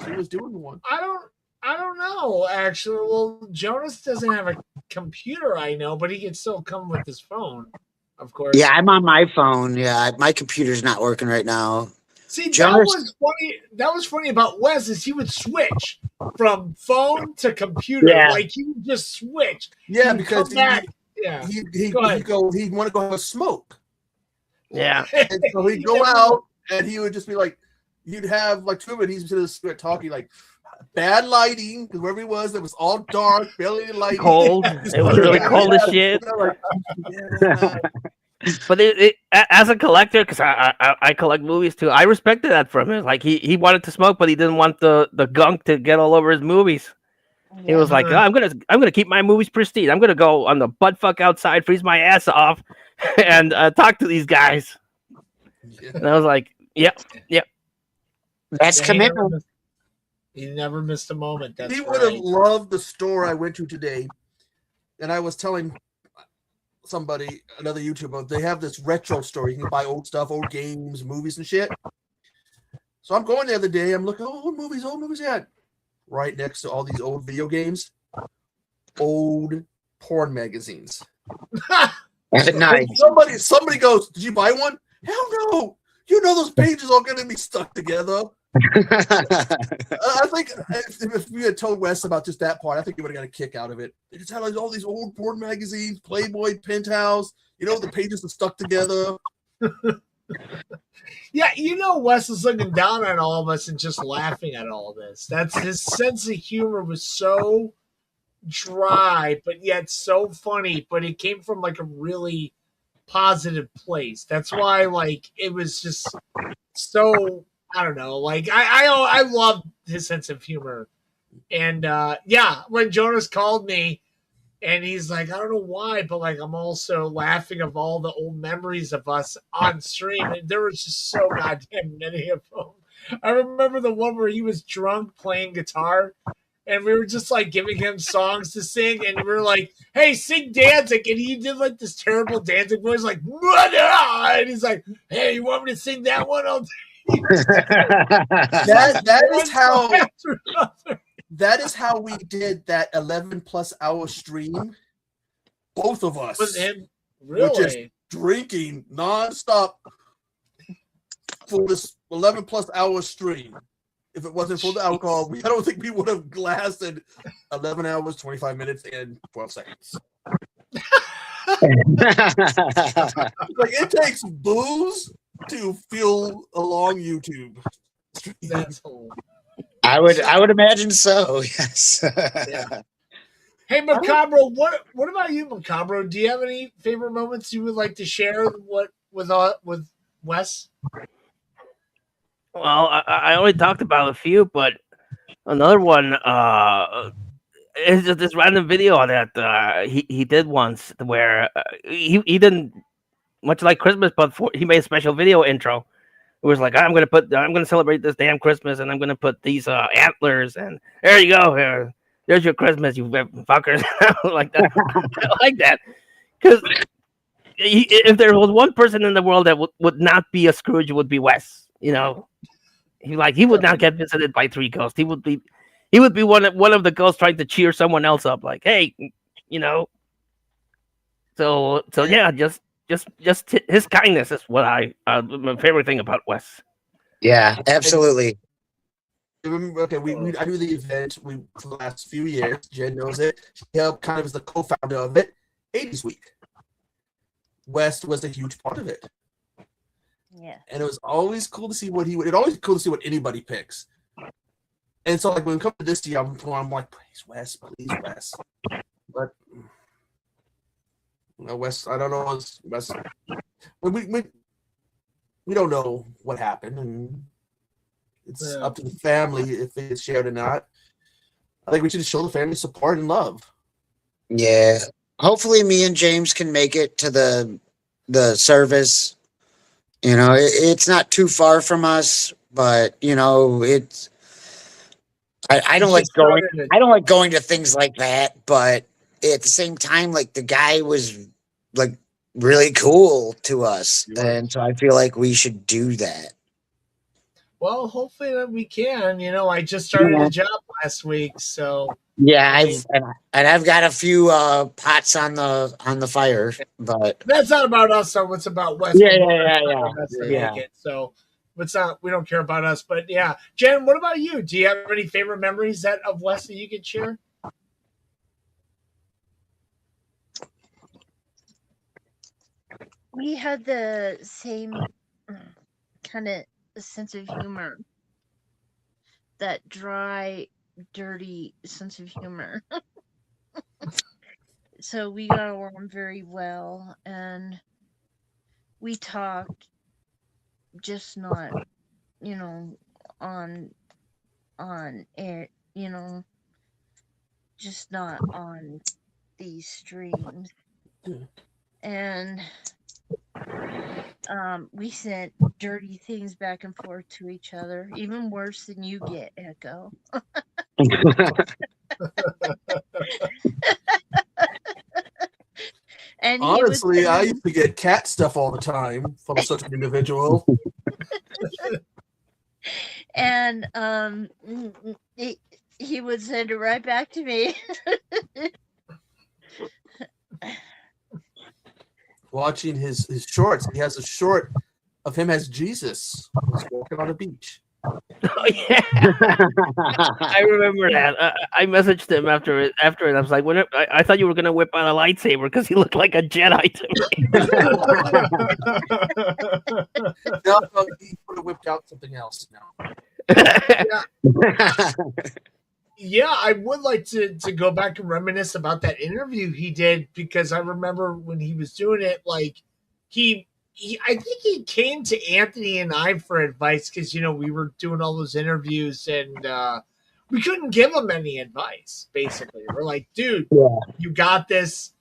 He was doing one. I don't know actually. Well, Jonas doesn't have a computer, I know, but he can still come with his phone, of course. Yeah, I'm on my phone. Yeah, my computer's not working right now. See, Jonas, that was funny. That was funny about Wes is he would switch from phone to computer. Yeah. Like he would just switch. Yeah, He'd because come back. he want to go have a smoke. Yeah. And so he'd go out and he would just be like, you'd have like 2 minutes, he's just talking like bad lighting, because wherever he was, it was all dark, barely any lighting. Cold. It was really cold as shit. But as a collector, because I collect movies too, I respected that from him. Like he wanted to smoke, but he didn't want the gunk to get all over his movies. He was like, oh, I'm gonna keep my movies pristine. I'm gonna go on the butt fuck outside, freeze my ass off, and talk to these guys. And I was like, yep. That's commitment. He never missed a moment. That's he would have loved the store I went to today, and I was telling somebody, another YouTuber, they have this retro store. You can buy old stuff, old games, movies, and shit. So I'm going the other day. I'm looking, old movies, yeah. Right next to all these old video games, old porn magazines. Nice. Somebody goes, did you buy one? Hell no. Those pages are going to be stuck together. I think if we had told Wes about just that part, I think he would have got a kick out of it. They just had like all these old porn magazines, Playboy, Penthouse, the pages are stuck together. Yeah, Wes is looking down on all of us and just laughing at all this. That's his sense of humor was so dry, but yet so funny. But it came from like a really positive place. That's why, like, it was just so. I don't know. Like, I love his sense of humor, and when Jonas called me. And he's like, I don't know why, but like I'm also laughing of all the old memories of us on stream. And there was just so goddamn many of them. I remember the one where he was drunk playing guitar, and we were just like giving him songs to sing, and we were like, hey, sing Danzig. And he did like this terrible Danzig voice, like, and he's like, hey, you want me to sing that one? That is how we did that 11+ hour stream. Both of us. With him, were just really? drinking nonstop for this 11+ hour stream. if it wasn't for the alcohol, I don't think we would have lasted 11 hours, 25 minutes, and 12 seconds. Like, it takes booze to feel a long YouTube. That's whole. I would imagine so. Yes. Yeah. Hey, Macabro, what about you, Macabro? Do you have any favorite moments you would like to share with Wes? Well, I only talked about a few, but another one is just this random video that he did once where he didn't much like Christmas, but he made a special video intro. It was like, I'm gonna celebrate this damn Christmas, and I'm gonna put these antlers, and there you go. There's your Christmas, you fuckers. Like that, I like that, because if there was one person in the world that would not be a Scrooge, it would be Wes. You know, he would not get visited by three ghosts. He would be one of the ghosts trying to cheer someone else up, like, hey, you know. So yeah, just his kindness is what my favorite thing about Wes. Yeah, absolutely. Okay, I do the event for the last few years. Jen knows it. She helped kind of as the co-founder of it. 80s Week. West was a huge part of it. Yeah. And it was always cool to see what anybody picks. And so, like, when it comes to this year, I'm like, please, Wes. But Wes, I don't know. Wes, we don't know what happened, and it's up to the family if it's shared or not. I think we should show the family support and love. Yeah. Hopefully, me and James can make it to the service. You know, it's not too far from us, but you know, it's. I don't like going. I don't like going to things like that, but at the same time, like the guy was like really cool to us, and so I feel like we should do that. Well, hopefully that we can. You know, I just started a job last week, so yeah, I've got a few pots on the fire, but that's not about us. Though, it's about West. Yeah. So it's not. We don't care about us, but yeah, Jen. What about you? Do you have any favorite memories of West that you could share? We had the same kind of sense of humor. That dry, dirty sense of humor. So we got along very well, and we talked, just not, you know, on air, you know, just not on these streams. And we sent dirty things back and forth to each other, even worse than you get, Echo. And honestly, I used to get cat stuff all the time from such an individual. And he would send it right back to me. Watching his shorts, he has a short of him as Jesus walking on a beach. Oh yeah, I remember that. I messaged him after it. I was like, I thought you were gonna whip out a lightsaber because he looked like a Jedi to me. No, he would have whipped out something else now. Yeah, I would like to go back and reminisce about that interview he did, because I remember when he was doing it, like I think he came to Anthony and I for advice, because, you know, we were doing all those interviews and we couldn't give him any advice, basically. We're like, dude, you got this.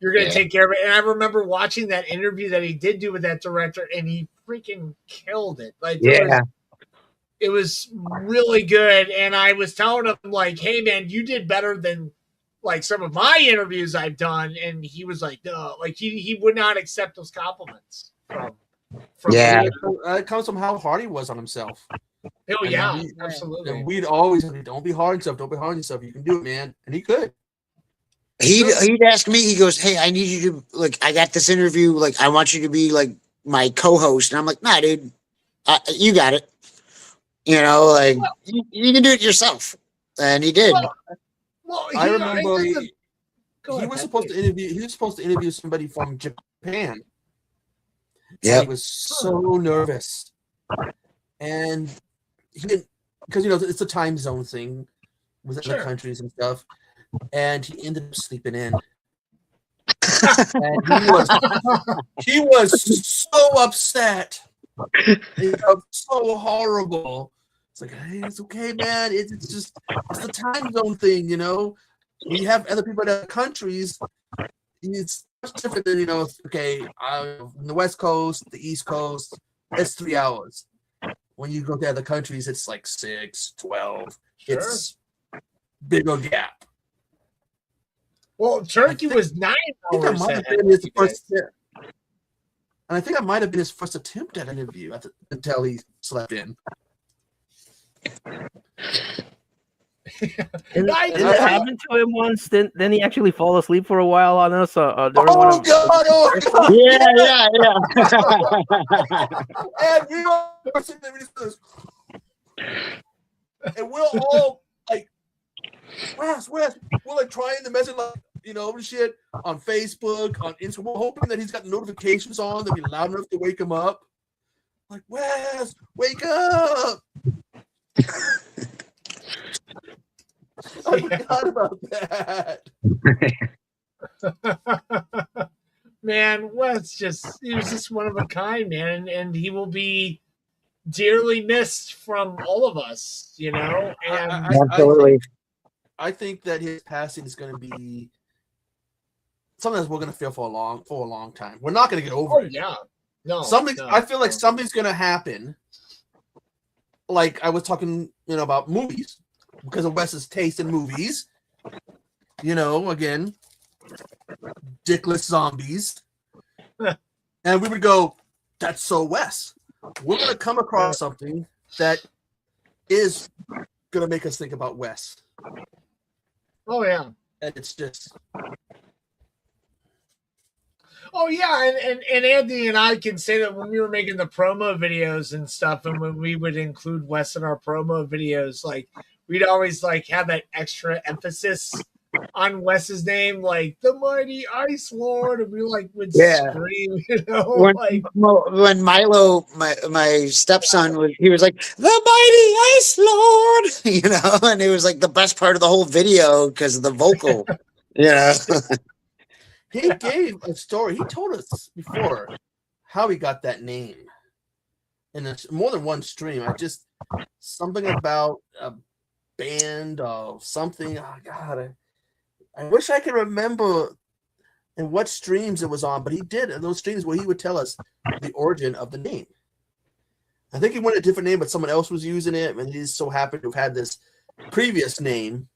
You're going to take care of it. And I remember watching that interview that he did do with that director, and he freaking killed it. Like, it was really good. And I was telling him, like, hey, man, you did better than, like, some of my interviews I've done. And he was like, no, like, he would not accept those compliments. It comes from how hard he was on himself. Oh yeah, absolutely. And we'd always say, don't be hard on yourself. You can do it, man. And he could. He'd ask me, he goes, hey, I need you to, like, I got this interview, like, I want you to be like my co-host. And I'm like, nah, dude, you got it. You know, like you can do it yourself, and he did. Well, I remember he he was supposed to interview. He was supposed to interview somebody from Japan. Yeah, he was so nervous, and he didn't, because it's a time zone thing with other countries and stuff, and he ended up sleeping in. And he was so upset. He felt so horrible. It's like, hey, it's okay, man. It's the time zone thing, When you have other people in other countries, it's much different than, okay, on the West Coast, the East Coast, it's 3 hours. When you go to other countries, it's like 6, 12. It's bigger gap. Well, Turkey was 9 hours ahead. And I think I might have been his first attempt at an interview until he slept in. And it happened to him once. Then he actually fall asleep for a while on us. God! Yeah. And we're all like, Wes, we're like trying to message, like, shit on Facebook, on Instagram. We're hoping that he's got notifications on that be loud enough to wake him up. Like, Wes, wake up! I forgot about that. Man, Wes he was just one of a kind, man, and he will be dearly missed from all of us, And absolutely. I think that his passing is going to be something that we're going to feel for a long time. We're not going to get over it. Yeah, no. I feel like something's going to happen. Like I was talking, about movies because of Wes's taste in movies. Again, dickless zombies, and we would go, "That's so Wes." We're going to come across something that is going to make us think about Wes. Oh yeah, and it's just. Oh yeah, and Anthony and I can say that when we were making the promo videos and stuff, and when we would include Wes in our promo videos, like we'd always like have that extra emphasis on Wes's name, like the Mighty Ice Lord, and we would scream, When Milo, my stepson, he was like the Mighty Ice Lord, and it was like the best part of the whole video because of the vocal, He gave a story. He told us before how he got that name. In more than one stream. Something about a band or something. Oh, God. I wish I could remember in what streams it was on, but he did in those streams where he would tell us the origin of the name. I think he wanted a different name, but someone else was using it, and he's so happy to have had this previous name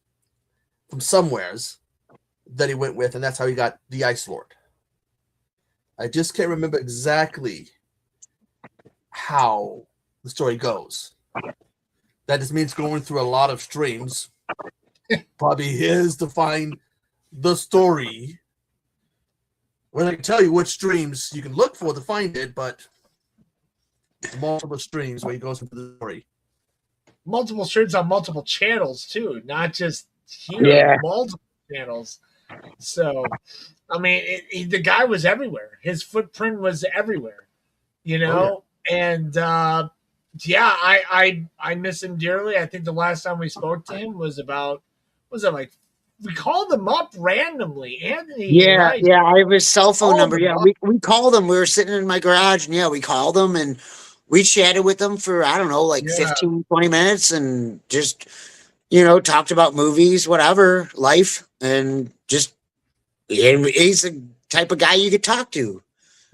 from somewheres that he went with, and that's how he got the Ice Lord. I just can't remember exactly how the story goes. That just means going through a lot of streams, probably his to find the story. Well, I can tell you which streams you can look for to find it, but multiple streams where he goes into the story. Multiple streams on multiple channels too, not just here. Multiple channels. So, I mean, the guy was everywhere. His footprint was everywhere, And I miss him dearly. I think the last time we spoke to him was we called him up randomly. Anthony. I have his cell phone number. Yeah, we called him. We were sitting in my garage, and we called him, and we chatted with him for 15, 20 minutes, and just talked about movies, whatever, life, and just he's the type of guy you could talk to.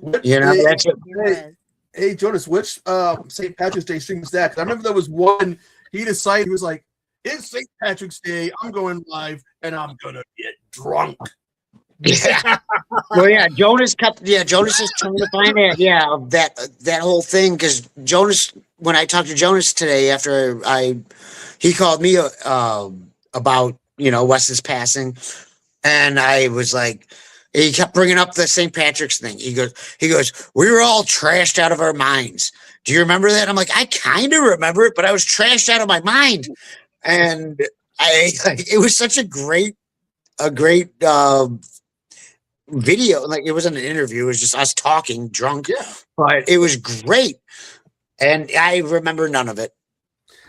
That's it. Hey, Jonas, which St. Patrick's Day stream was that? 'Cause I remember there was one he decided, he was like, it's St. Patrick's Day, I'm going live, and I'm gonna get drunk. Yeah. Well, Jonas is trying to find that whole thing, because Jonas, when I talked to Jonas today after he called me about Wes's passing, and I was like, he kept bringing up the St. Patrick's thing. He goes, we were all trashed out of our minds. Do you remember that? I'm like, I kind of remember it, but I was trashed out of my mind. And it was such a great video. Like, it wasn't an interview. It was just us talking drunk, but it was great. And I remember none of it.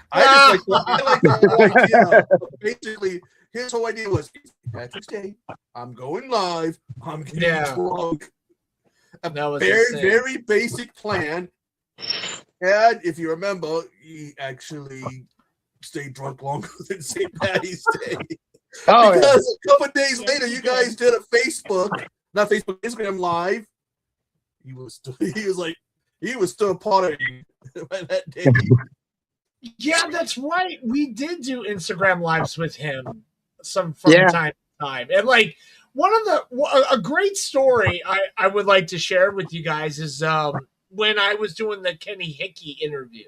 I like the whole idea. Basically, his whole idea was Patrick's Day. I'm going live. I'm getting drunk. A very basic plan. And if you remember, he actually stayed drunk longer than St. Patty's Day. Oh, because a couple of days later, you guys did a Instagram live. He was still partying that day. Yeah, that's right. We did do Instagram lives with him from time to time. And like a great story I would like to share with you guys is when I was doing the Kenny Hickey interview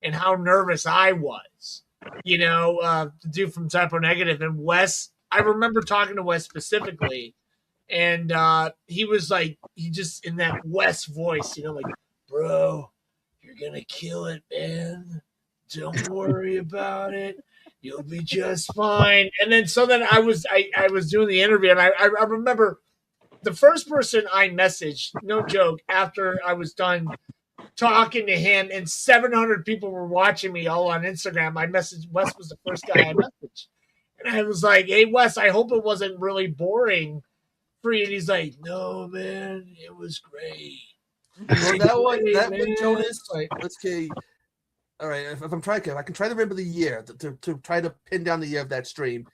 and how nervous I was, the dude from Typo Negative. And Wes, I remember talking to Wes specifically, and he was like, he just in that Wes voice, like, bro, you're going to kill it, man. Don't worry about it. You'll be just fine. And then I was doing the interview, and I remember the first person I messaged, no joke, after I was done talking to him, and 700 people were watching me all on Instagram. I messaged Wes, was the first guy I messaged, and I was like, "Hey Wes, I hope it wasn't really boring for you." And he's like, "No, man, it was great." That Jonas, like, let's see. All right, if I'm trying, I can try to remember the year to try to pin down the year of that stream.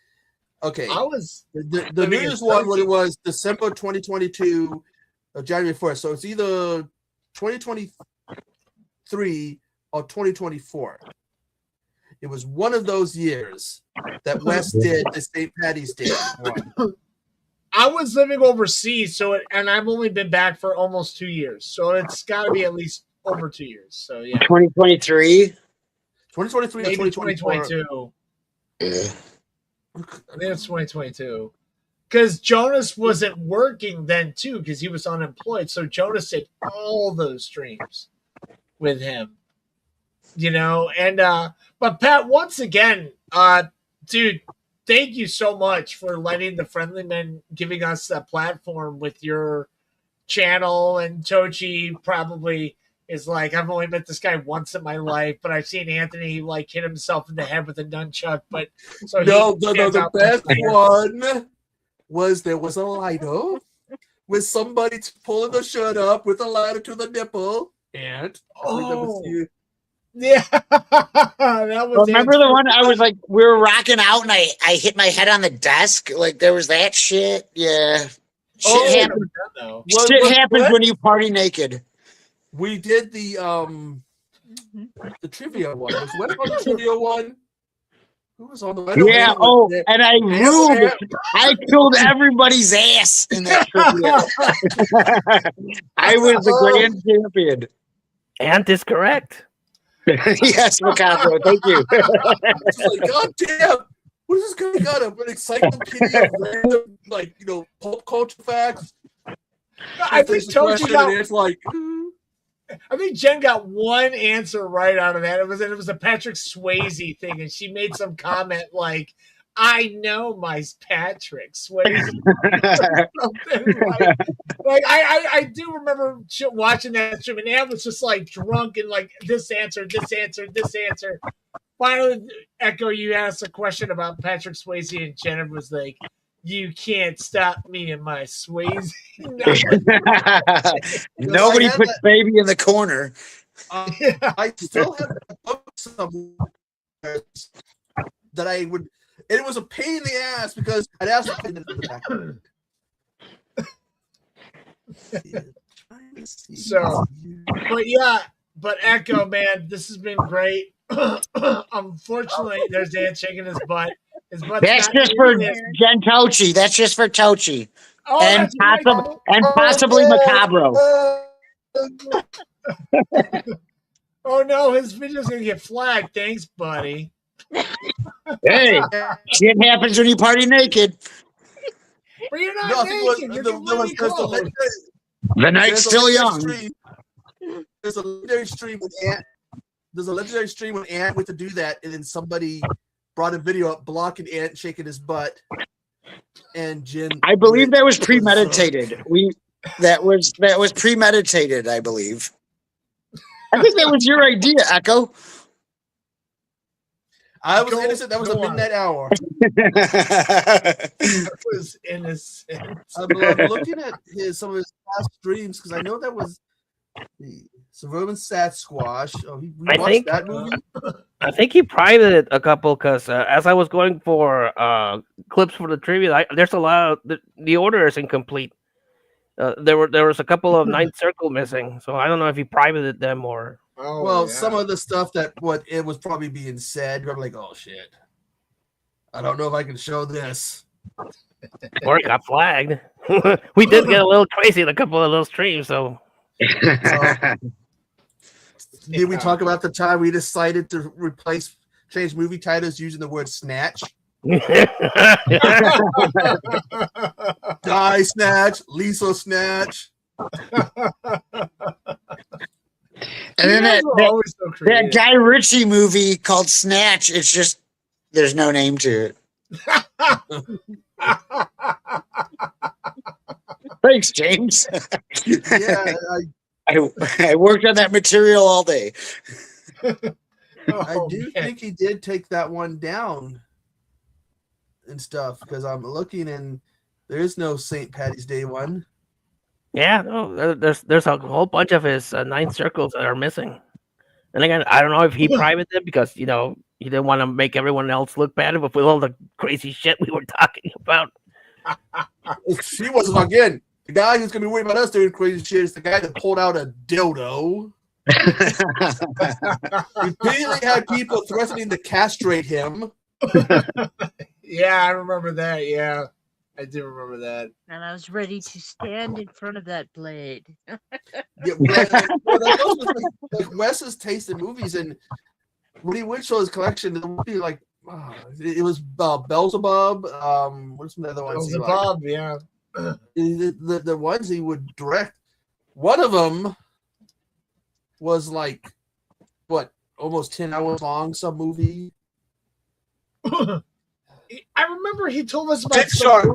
Okay, the news one when it was December 2022, January 1st. So it's either 2023 or 2024. It was one of those years that Wes did the St. Patty's Day one. I was living overseas, and I've only been back for almost 2 years, so it's got to be at least over 2 years. So yeah, 2023, 2023, maybe 2022. Yeah. I think it's 2022. Because Jonas wasn't working then too, because he was unemployed. So Jonas did all those streams with him. And but Pat, once again, dude, thank you so much for letting the Friendly Men, giving us a platform with your channel. And Tochi probably is like, I've only met this guy once in my life, but I've seen Anthony like hit himself in the head with a nunchuck. But so the best one was there was a lighter with somebody pulling the shirt up with a lighter to the nipple, and yeah, that was. Remember the one I was like, we were rocking out, and I hit my head on the desk. Like there was that shit. Yeah, shit happens. Shit happens when you party naked. We did the trivia one. Was Wes on the trivia one? Who was on the? Yeah. And I ruled. I killed everybody's ass in that trivia. I was the grand champion. Ant is correct. Yes, Macabro. Thank you. Like, God damn! What is this guy got? An encyclopedia of random, pulp culture facts. I think Tochi got. It's like. I think Jen got one answer right out of that. It was a Patrick Swayze thing, and she made some comment like, "I know my Patrick Swayze." I do remember watching that stream, and Ann was just like drunk and like this answer. Finally, Echo, you asked a question about Patrick Swayze, and Jen was like, "You can't stop me and my Swayze." Nobody puts baby in the corner. I still have some that I would. And it was a pain in the ass because I'd ask in the back. So, but Echo, man, this has been great. Unfortunately, there's Dan shaking his butt. That's just for Jen Tochi. That's just for Tochi. Oh, and possibly Macabro. Oh no, his video's gonna get flagged. Thanks, buddy. Hey, shit happens when you party naked. But you're not naked. The night's still young. there's a legendary stream with Ant. There's a legendary stream when Ant went to do that, and then somebody brought a video up blocking Ant shaking his butt. And Jen, I believe that was premeditated. That was premeditated, I believe. I think that was your idea, Echo. I was innocent. That was a midnight hour. I was innocent. I'm looking at some of his past streams because I know that was the Suburban Sasquatch. Oh, we watched that movie. I think he privated a couple because as I was going for clips for the trivia, there's a lot of the order is incomplete. There was a couple of Ninth Circle missing, so I don't know if he privated them or. Oh, well, yeah. some of the stuff that it was probably being said, you're like, oh shit, I don't know if I can show this. Or it got flagged. We did get a little crazy in a couple of those streams, so. Did we talk about the time we decided to change movie titles using the word snatch? Guy Snatch, Lisa Snatch. And then that Guy Ritchie movie called Snatch, it's just, there's no name to it. Thanks, James. Yeah, I worked on that material all day. I do think he did take that one down and stuff because I'm looking and there is no St. Patty's Day one. Yeah, no, there's a whole bunch of his Ninth Circles that are missing. And again, I don't know if he privated them because he didn't want to make everyone else look bad with all the crazy shit we were talking about. He wasn't again. The guy who's gonna be worried about us doing crazy shit is the guy that pulled out a dildo. He immediately had people threatening to castrate him. Yeah, I remember that. Yeah, I do remember that. And I was ready to stand in front of that blade. Yeah, like Wes's taste in movies, and when he would show his collection, it would be like it was Beelzebub. What's some of the other ones? Beelzebub, yeah. The ones he would direct. One of them was like almost 10 hours long. Some movie. I remember he told us about Dick Shark.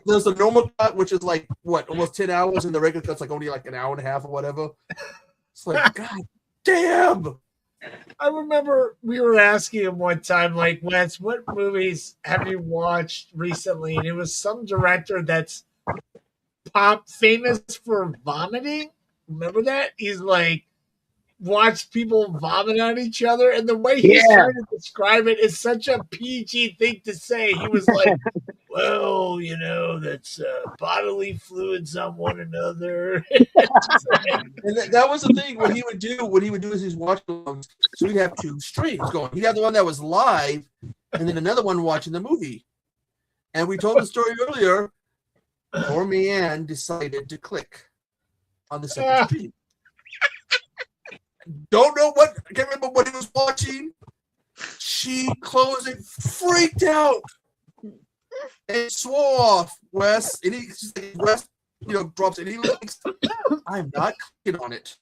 There's a normal cut, which is like almost 10 hours, and the regular cut's like only like an hour and a half or whatever. It's like, God damn. I remember we were asking him one time, like, Wes, what movies have you watched recently? And it was some director that's famous for vomiting. Remember that? He's like, watch people vomit on each other, and the way he's trying to describe it is such a PG thing to say. He was like, well, that's bodily fluids on one another. And that was the thing. What he would do is he's watching them. So he'd have two streams going. He'd have the one that was live, and then another one watching the movie. And we told the story earlier. Poor Meanne decided to click on the second stream. Don't know what. I can't remember what he was watching. She closed it, freaked out, and swore off Wes. Wes, drops any links. I'm not clicking on it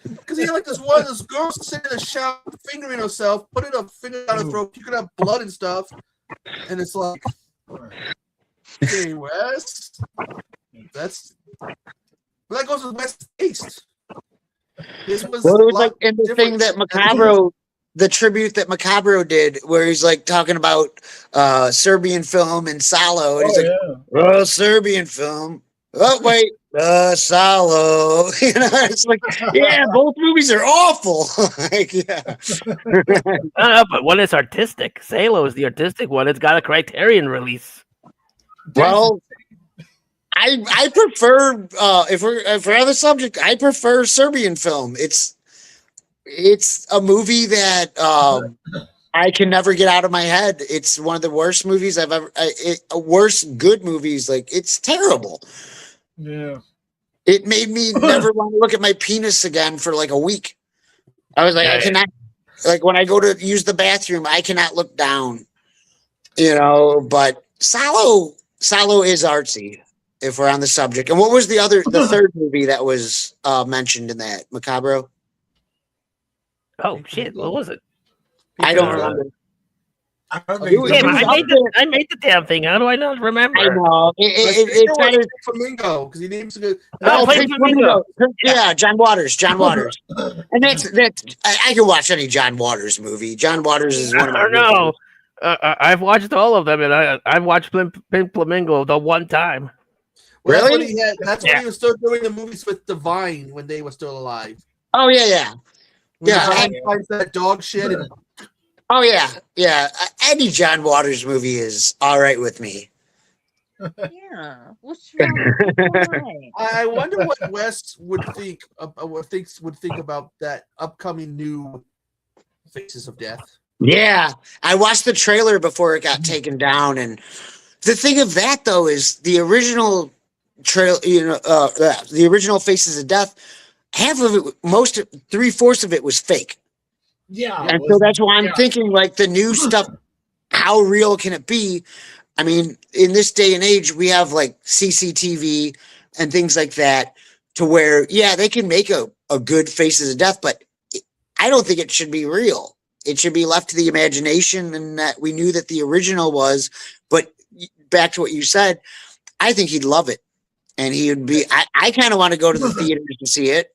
because he had this girl sitting in the shower, fingering herself, putting a finger down her throat, puking out blood and stuff, and it's like, hey, Wes, that goes with Wes' taste. This was like in the thing that Macabro, the tribute that Macabro did, where he's like talking about Serbian film and Salo, and he's like, Serbian film. Oh wait, Salo. It's like, yeah, both movies are awful. Like, yeah. No, but one is artistic. Salo is the artistic one. It's got a Criterion release. Well, I prefer if we're on the subject, I prefer Serbian film. It's a movie that I can never get out of my head. It's one of the worst movies I've ever. Worst good movies. Like, it's terrible. Yeah. It made me never want to look at my penis again for like a week. I was like, I cannot. Like, when I go to use the bathroom, I cannot look down. But Salo Solo is artsy. If we're on the subject, and what was the third movie that was mentioned in that Macabro? Oh shit! What was it? I don't remember. I don't It was, think it Damn, was I up made there. I made the damn thing. How do I not remember? I know. It's kind of Flamingo because he names a good. Oh, Pink Pink Flamingo. Yeah, John Waters. John Waters. And that's I can watch any John Waters movie. John Waters is one of my I don't know. I've watched all of them, and I've watched Pink Flamingo the one time. Well, that's when Really? he had. That's when he was still doing the movies with Divine when they were still alive. Oh yeah. When Yeah, Divine finds that dog shit and Oh yeah. Any John Waters movie is all right with me. Yeah. What's wrong with Divine? I wonder what Wes would think about that upcoming new Faces of Death. Yeah, I watched the trailer before it got taken down, and the thing of that though is the original the original Faces of Death. Half of it, 3/4 of it was fake. Yeah. And so that's why I'm thinking, like, the new stuff, how real can it be? I mean, in this day and age, we have like CCTV and things like that to where, yeah, they can make a good Faces of Death, but I don't think it should be real. It should be left to the imagination, and that we knew that the original was. But back to what you said, I think he'd love it. And he would be, I kind of want to go to the theaters to see it.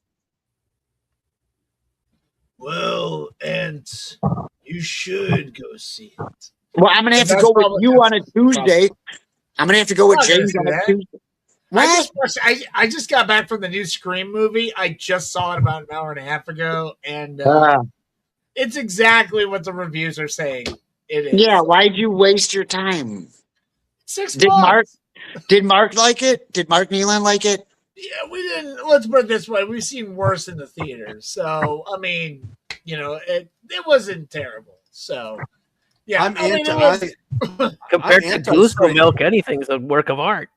Well, and you should go see it. Well, I'm gonna have to go with you on a Tuesday. I'm gonna have to go with James on a Tuesday. I just got back from the new Scream movie. I just saw it about an hour and a half ago, and it's exactly what the reviews are saying. It is. Yeah, why'd you waste your time? $6. Did Mark like it? Did Mark Nealon like it? Yeah, we didn't. Let's put it this way: we've seen worse in the theaters. So, I mean, it wasn't terrible. So, yeah, Compared to Goose Milk, anything's a work of art.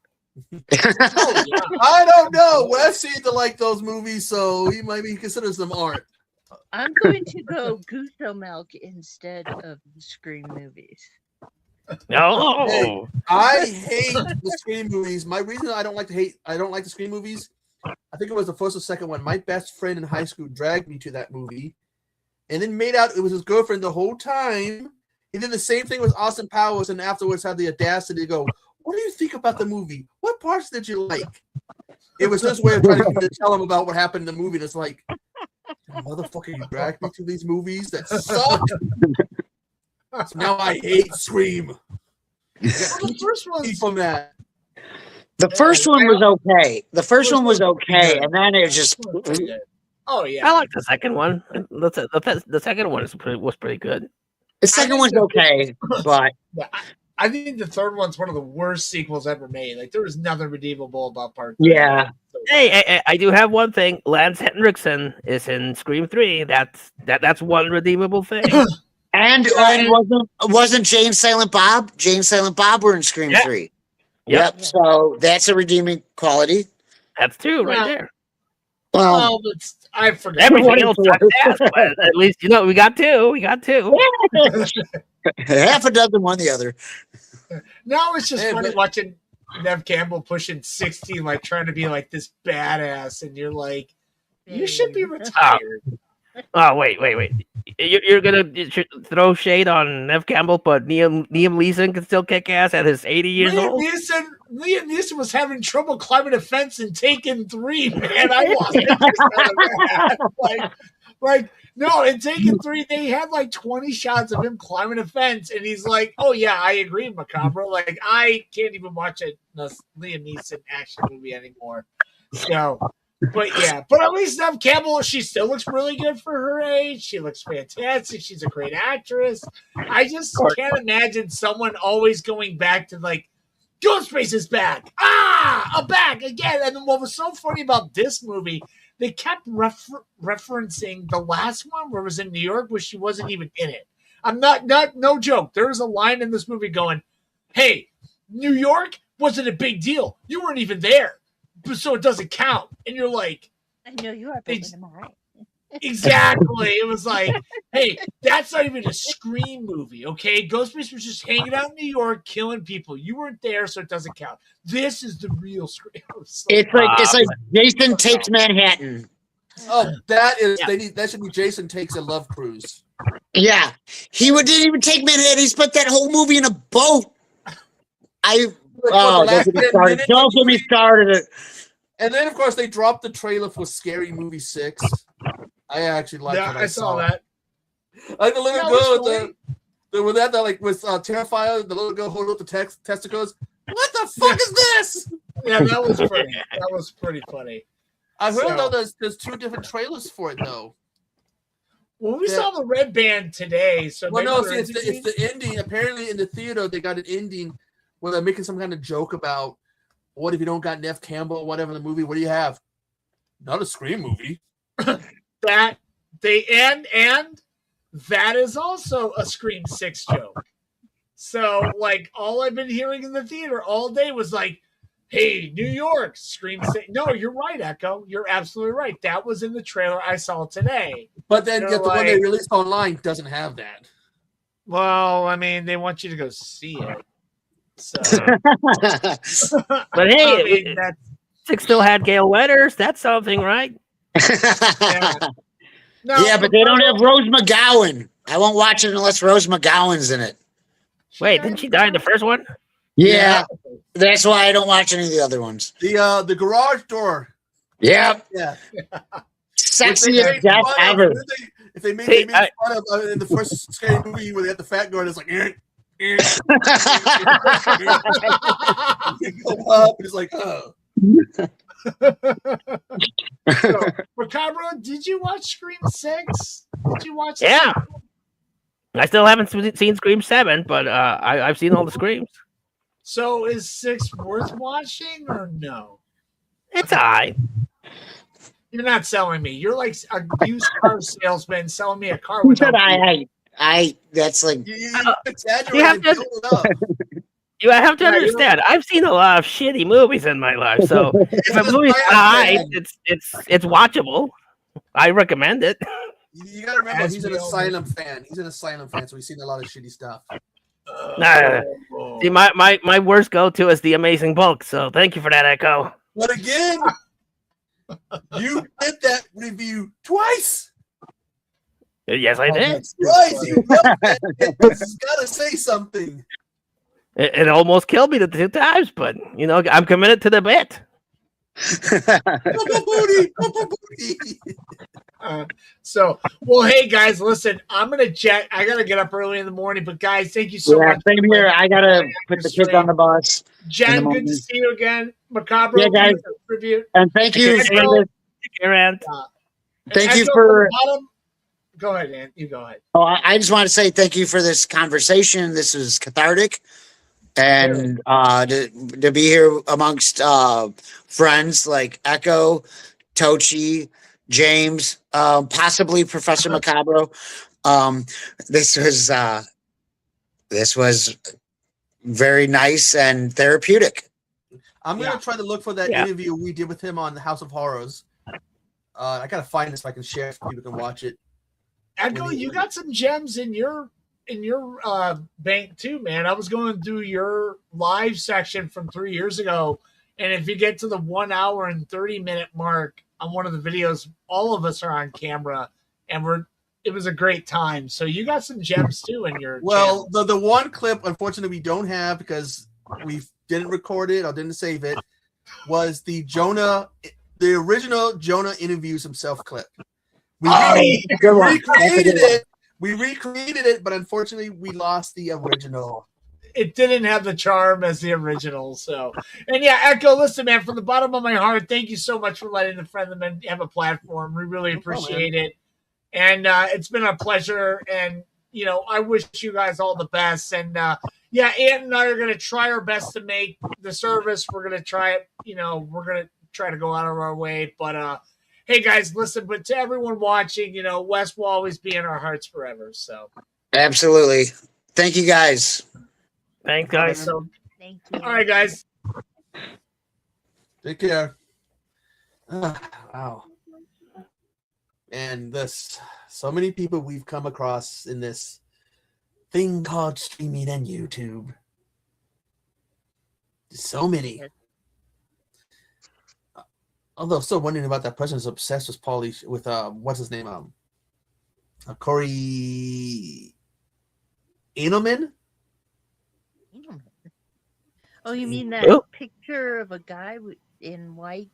I don't know. Wes seemed to like those movies, so he considers them art. I'm going to go Gusto Milk instead of the Scream movies. No, hey, I hate the Scream movies. My reason I don't like the Scream movies, I think it was the first or second one. My best friend in high school dragged me to that movie, and then made out it was his girlfriend the whole time. He did the same thing with Austin Powers, and afterwards had the audacity to go, "What do you think about the movie? What parts did you like?" It was his way of trying to tell him about what happened in the movie. And it's like, motherfucker, you dragged me to these movies that suck. So now I hate Scream. The first one from that. The first one was okay. The first one was okay, and then it just. Oh yeah, I like the second one. The second one was pretty good. The second one's okay, but I think the third one's one of the worst sequels ever made. Like, there was nothing redeemable about part 3. Yeah. Hey, I do have one thing. Lance Henriksen is in Scream 3. That's one redeemable thing. And wasn't James Silent Bob? James Silent Bob were in Scream 3. Yep. So that's a redeeming quality. That's two right there. Well, I forgot. Everything else sucked ass, but at least we got two. We got two. Half a dozen, one the other. Now it's just funny watching Nev Campbell pushing 60, like trying to be like this badass, and you're like, you should be retired. Oh wait! You're gonna throw shade on Nev Campbell, but Liam Neeson can still kick ass at his 80 years old. Liam Neeson was having trouble climbing a fence in Taken 3, man. I wasn't. like no, in Taken 3, they had like 20 shots of him climbing a fence, and he's like, "Oh yeah, I agree, Macabro. Like, I can't even watch a Liam Neeson action movie anymore." So. But at least Nev Campbell, she still looks really good for her age. She looks fantastic. She's a great actress. I just can't imagine someone always going back to like, Ghostface is back. I'm back again. And then what was so funny about this movie, they kept referencing the last one where it was in New York, where she wasn't even in it. I'm no joke. There was a line in this movie going, "Hey, New York wasn't a big deal. You weren't even there. So it doesn't count." And you're like, I know you are, but am I right? Exactly. It was like, Hey, that's not even a Scream movie, okay? Ghostbusters was just hanging out in New York, killing people. You weren't there, so it doesn't count. This is the real Scream. It's like Jason Takes Manhattan. Oh, that is that should be Jason Takes a Love Cruise. Yeah, didn't even take Manhattan. He spent that whole movie in a boat. Don't get me started. Don't get me started. And then, of course, they dropped the trailer for Scary Movie 6. I actually liked what I saw. That. Like the little girl with that like was Terrifier, the little girl holding up the testicles. What the fuck is this? Yeah, that was funny. That was pretty funny. I heard though there's 2 different trailers for it though. Well, we saw the red band today, so it's the ending. Apparently, in the theater, they got an ending where they're making some kind of joke about what if you don't got Neff Campbell or whatever in the movie. What do you have? Not a Scream movie. That they and that is also a Scream 6 joke. So, like, all I've been hearing in the theater all day was like, hey, New York, Scream 6. No, you're right, Echo. You're absolutely right. That was in the trailer I saw today. But then the one they released online doesn't have that. Well, I mean, they want you to go see it. So. But hey, Six still had Gail Weathers. That's something, right? Yeah, but they don't have Rose McGowan. I won't watch it unless Rose McGowan's in it. Wait, didn't she die in the first one? Yeah, that's why I don't watch any of the other ones. The garage door. Yep. Yeah. Sexiest death ever. If they made fun of in the first Scary Movie where they had the fat girl, it's like, you go up, and it's like, oh. So, Macabro, did you watch Scream 6? Did you watch? Yeah. I still haven't seen Scream 7, but I've seen all the Screams. So is 6 worth watching or no? It's alright. You're not selling me. You're like a used car salesman selling me a car. With that's like you have to understand. I've seen a lot of shitty movies in my life, so if a movie's alright, it's watchable. I recommend it. You gotta remember, he's an Asylum fan. He's an Asylum fan, so he's seen a lot of shitty stuff. See, my worst go-to is The Amazing Bulk, so thank you for that, Echo. But again, you did that review twice. Yes, I did. Twice. You gotta say something. It almost killed me the 2 times, but I'm committed to the bit. Well, hey guys, listen, I'm gonna jet. I gotta get up early in the morning, but guys, thank you so much. Same here. I gotta put the kids on the bus. Jen, good to see you again. Macabro, yeah, guys. Tribute. And thank you for thank you for. Go ahead, Ann. You go ahead. Oh, I just want to say thank you for this conversation. This was cathartic, and to be here amongst friends like Echo, Tochi, James, possibly Professor Macabro. This was very nice and therapeutic. I'm gonna try to look for that interview we did with him on the House of Horrors. I gotta find this so I can share it so people can watch it. Echo, you got some gems in your bank too, man. I was going through your live section from 3 years ago, and if you get to the 1 hour and 30-minute mark on one of the videos, all of us are on camera, and it was a great time. So you got some gems too in your channel. The one clip, unfortunately, we don't have because we didn't record it or didn't save it, was the original Jonah interviews himself clip. We recreated it, but unfortunately, we lost the original. It didn't have the charm as the original. So, and yeah, Echo, listen, man, from the bottom of my heart, thank you so much for letting the Friendlymen have a platform. We really appreciate it. And it's been a pleasure. And, I wish you guys all the best. And yeah, Ant and I are going to try our best to make the service. We're going to try it. We're going to try to go out of our way. But, hey guys, listen, but to everyone watching, Wes will always be in our hearts forever. So absolutely. Thank you guys. Thanks, guys. Thank you. All right, guys. Take care. Wow. And this, so many people we've come across in this thing called streaming and YouTube. So many. Yes. Although still wondering about that person who's obsessed with what's his name? Corey Engelman? Oh, you mean that Oh. picture of a guy in white?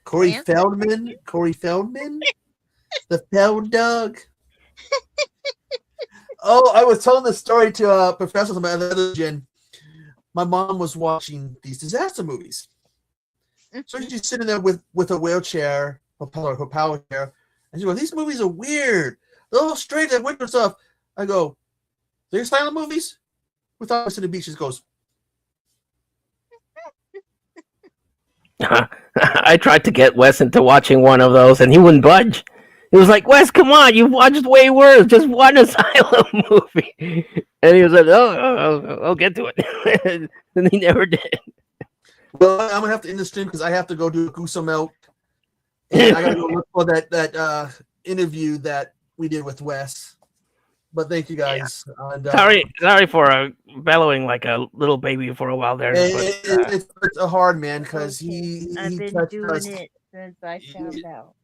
Corey pants? Feldman? Corey Feldman? The Feld Dog? Oh, I was telling the story to Professor from my other gen. My mom was watching these disaster movies. So she's sitting there with a wheelchair, her power chair, and she goes, "These movies are weird. They're all strange and weird stuff." I go, "They're silent movies?" Without us to the beach, she goes, I tried to get Wes into watching one of those, and he wouldn't budge. He was like, "Wes, come on, you've watched way worse. Just one asylum movie." And he was like, "Oh, I'll get to it." And he never did. "Well, I'm gonna have to end the stream because I have to go do a goose milk, and I gotta go look for that interview that we did with Wes." But thank you guys. Yeah. And, sorry for bellowing like a little baby for a while there. It's a hard man because I've been doing it since I found out.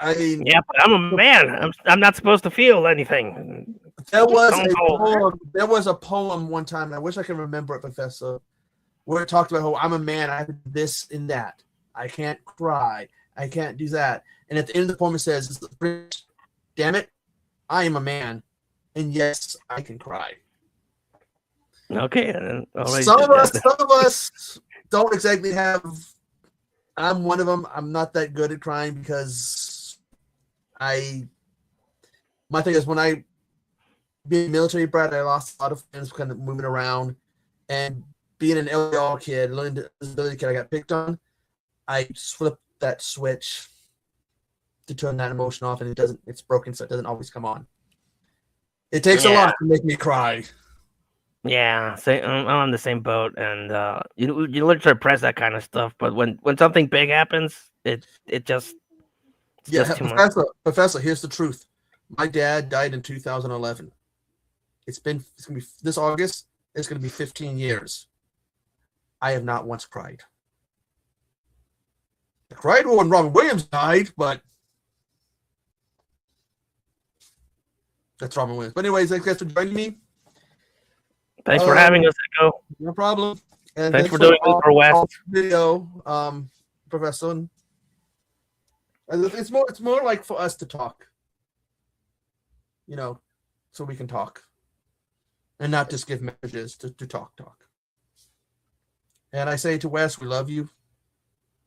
I mean, yeah, but I'm a man. I'm not supposed to feel anything. There was a poem one time. I wish I can remember it, Professor, where it talked about how I'm a man. I have to do this and that. I can't cry. I can't do that. And at the end of the poem, it says, "Damn it, I am a man, and yes, I can cry." Okay. Some of us don't exactly have. I'm one of them. I'm not that good at crying because my thing is when I being a military brat, I lost a lot of friends kind of moving around, and being an LDR kid, learning disability kid, I got picked on. I flipped that switch to turn that emotion off, and it's broken, so it doesn't always come on. It takes a lot to make me cry. Yeah, I'm on the same boat, and you learn to repress that kind of stuff. But when something big happens, it just just too much. Professor, here's the truth. My dad died in 2011. It's gonna be this August. It's gonna be 15 years. I have not once cried. I cried when Robin Williams died, but that's Robin Williams. But anyways, thanks guys for joining me. Thanks for having us, Echo. No problem. And thanks for doing this for West. Video, Professor. It's more like for us to talk. So we can talk. And not just give messages to talk. And I say to Wes, we love you.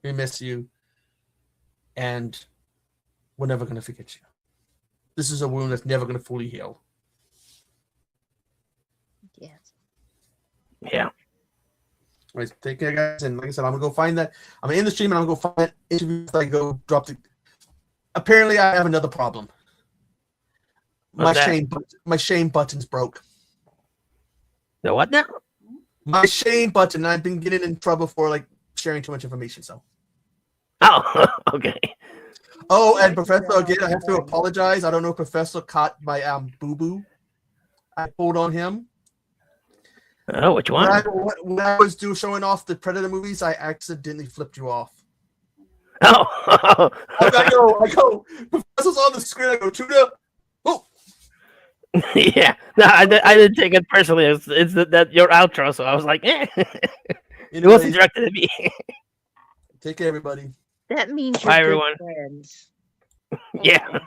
We miss you. And we're never going to forget you. This is a wound that's never going to fully heal. Yes. Yeah. Right, take care, guys. And like I said, I'm going to go find that. I'm in the stream and I'm going to go find that interview. I go drop the. Apparently, I have another problem. My shame button's broke. The what now? My shame button. I've been getting in trouble for sharing too much information. So. Oh, okay. Oh, and Professor, again, I have to apologize. I don't know if Professor caught my boo-boo. I pulled on him. Oh, which one? When I was showing off the Predator movies, I accidentally flipped you off. Oh. I go. Professor's on the screen. I go, Tuna. Oh. Yeah. No, I didn't take it personally. It's that your outro, so I was like, eh. It wasn't directed at me. Take care, everybody. That means Bye, you're everyone. good friends. Yeah.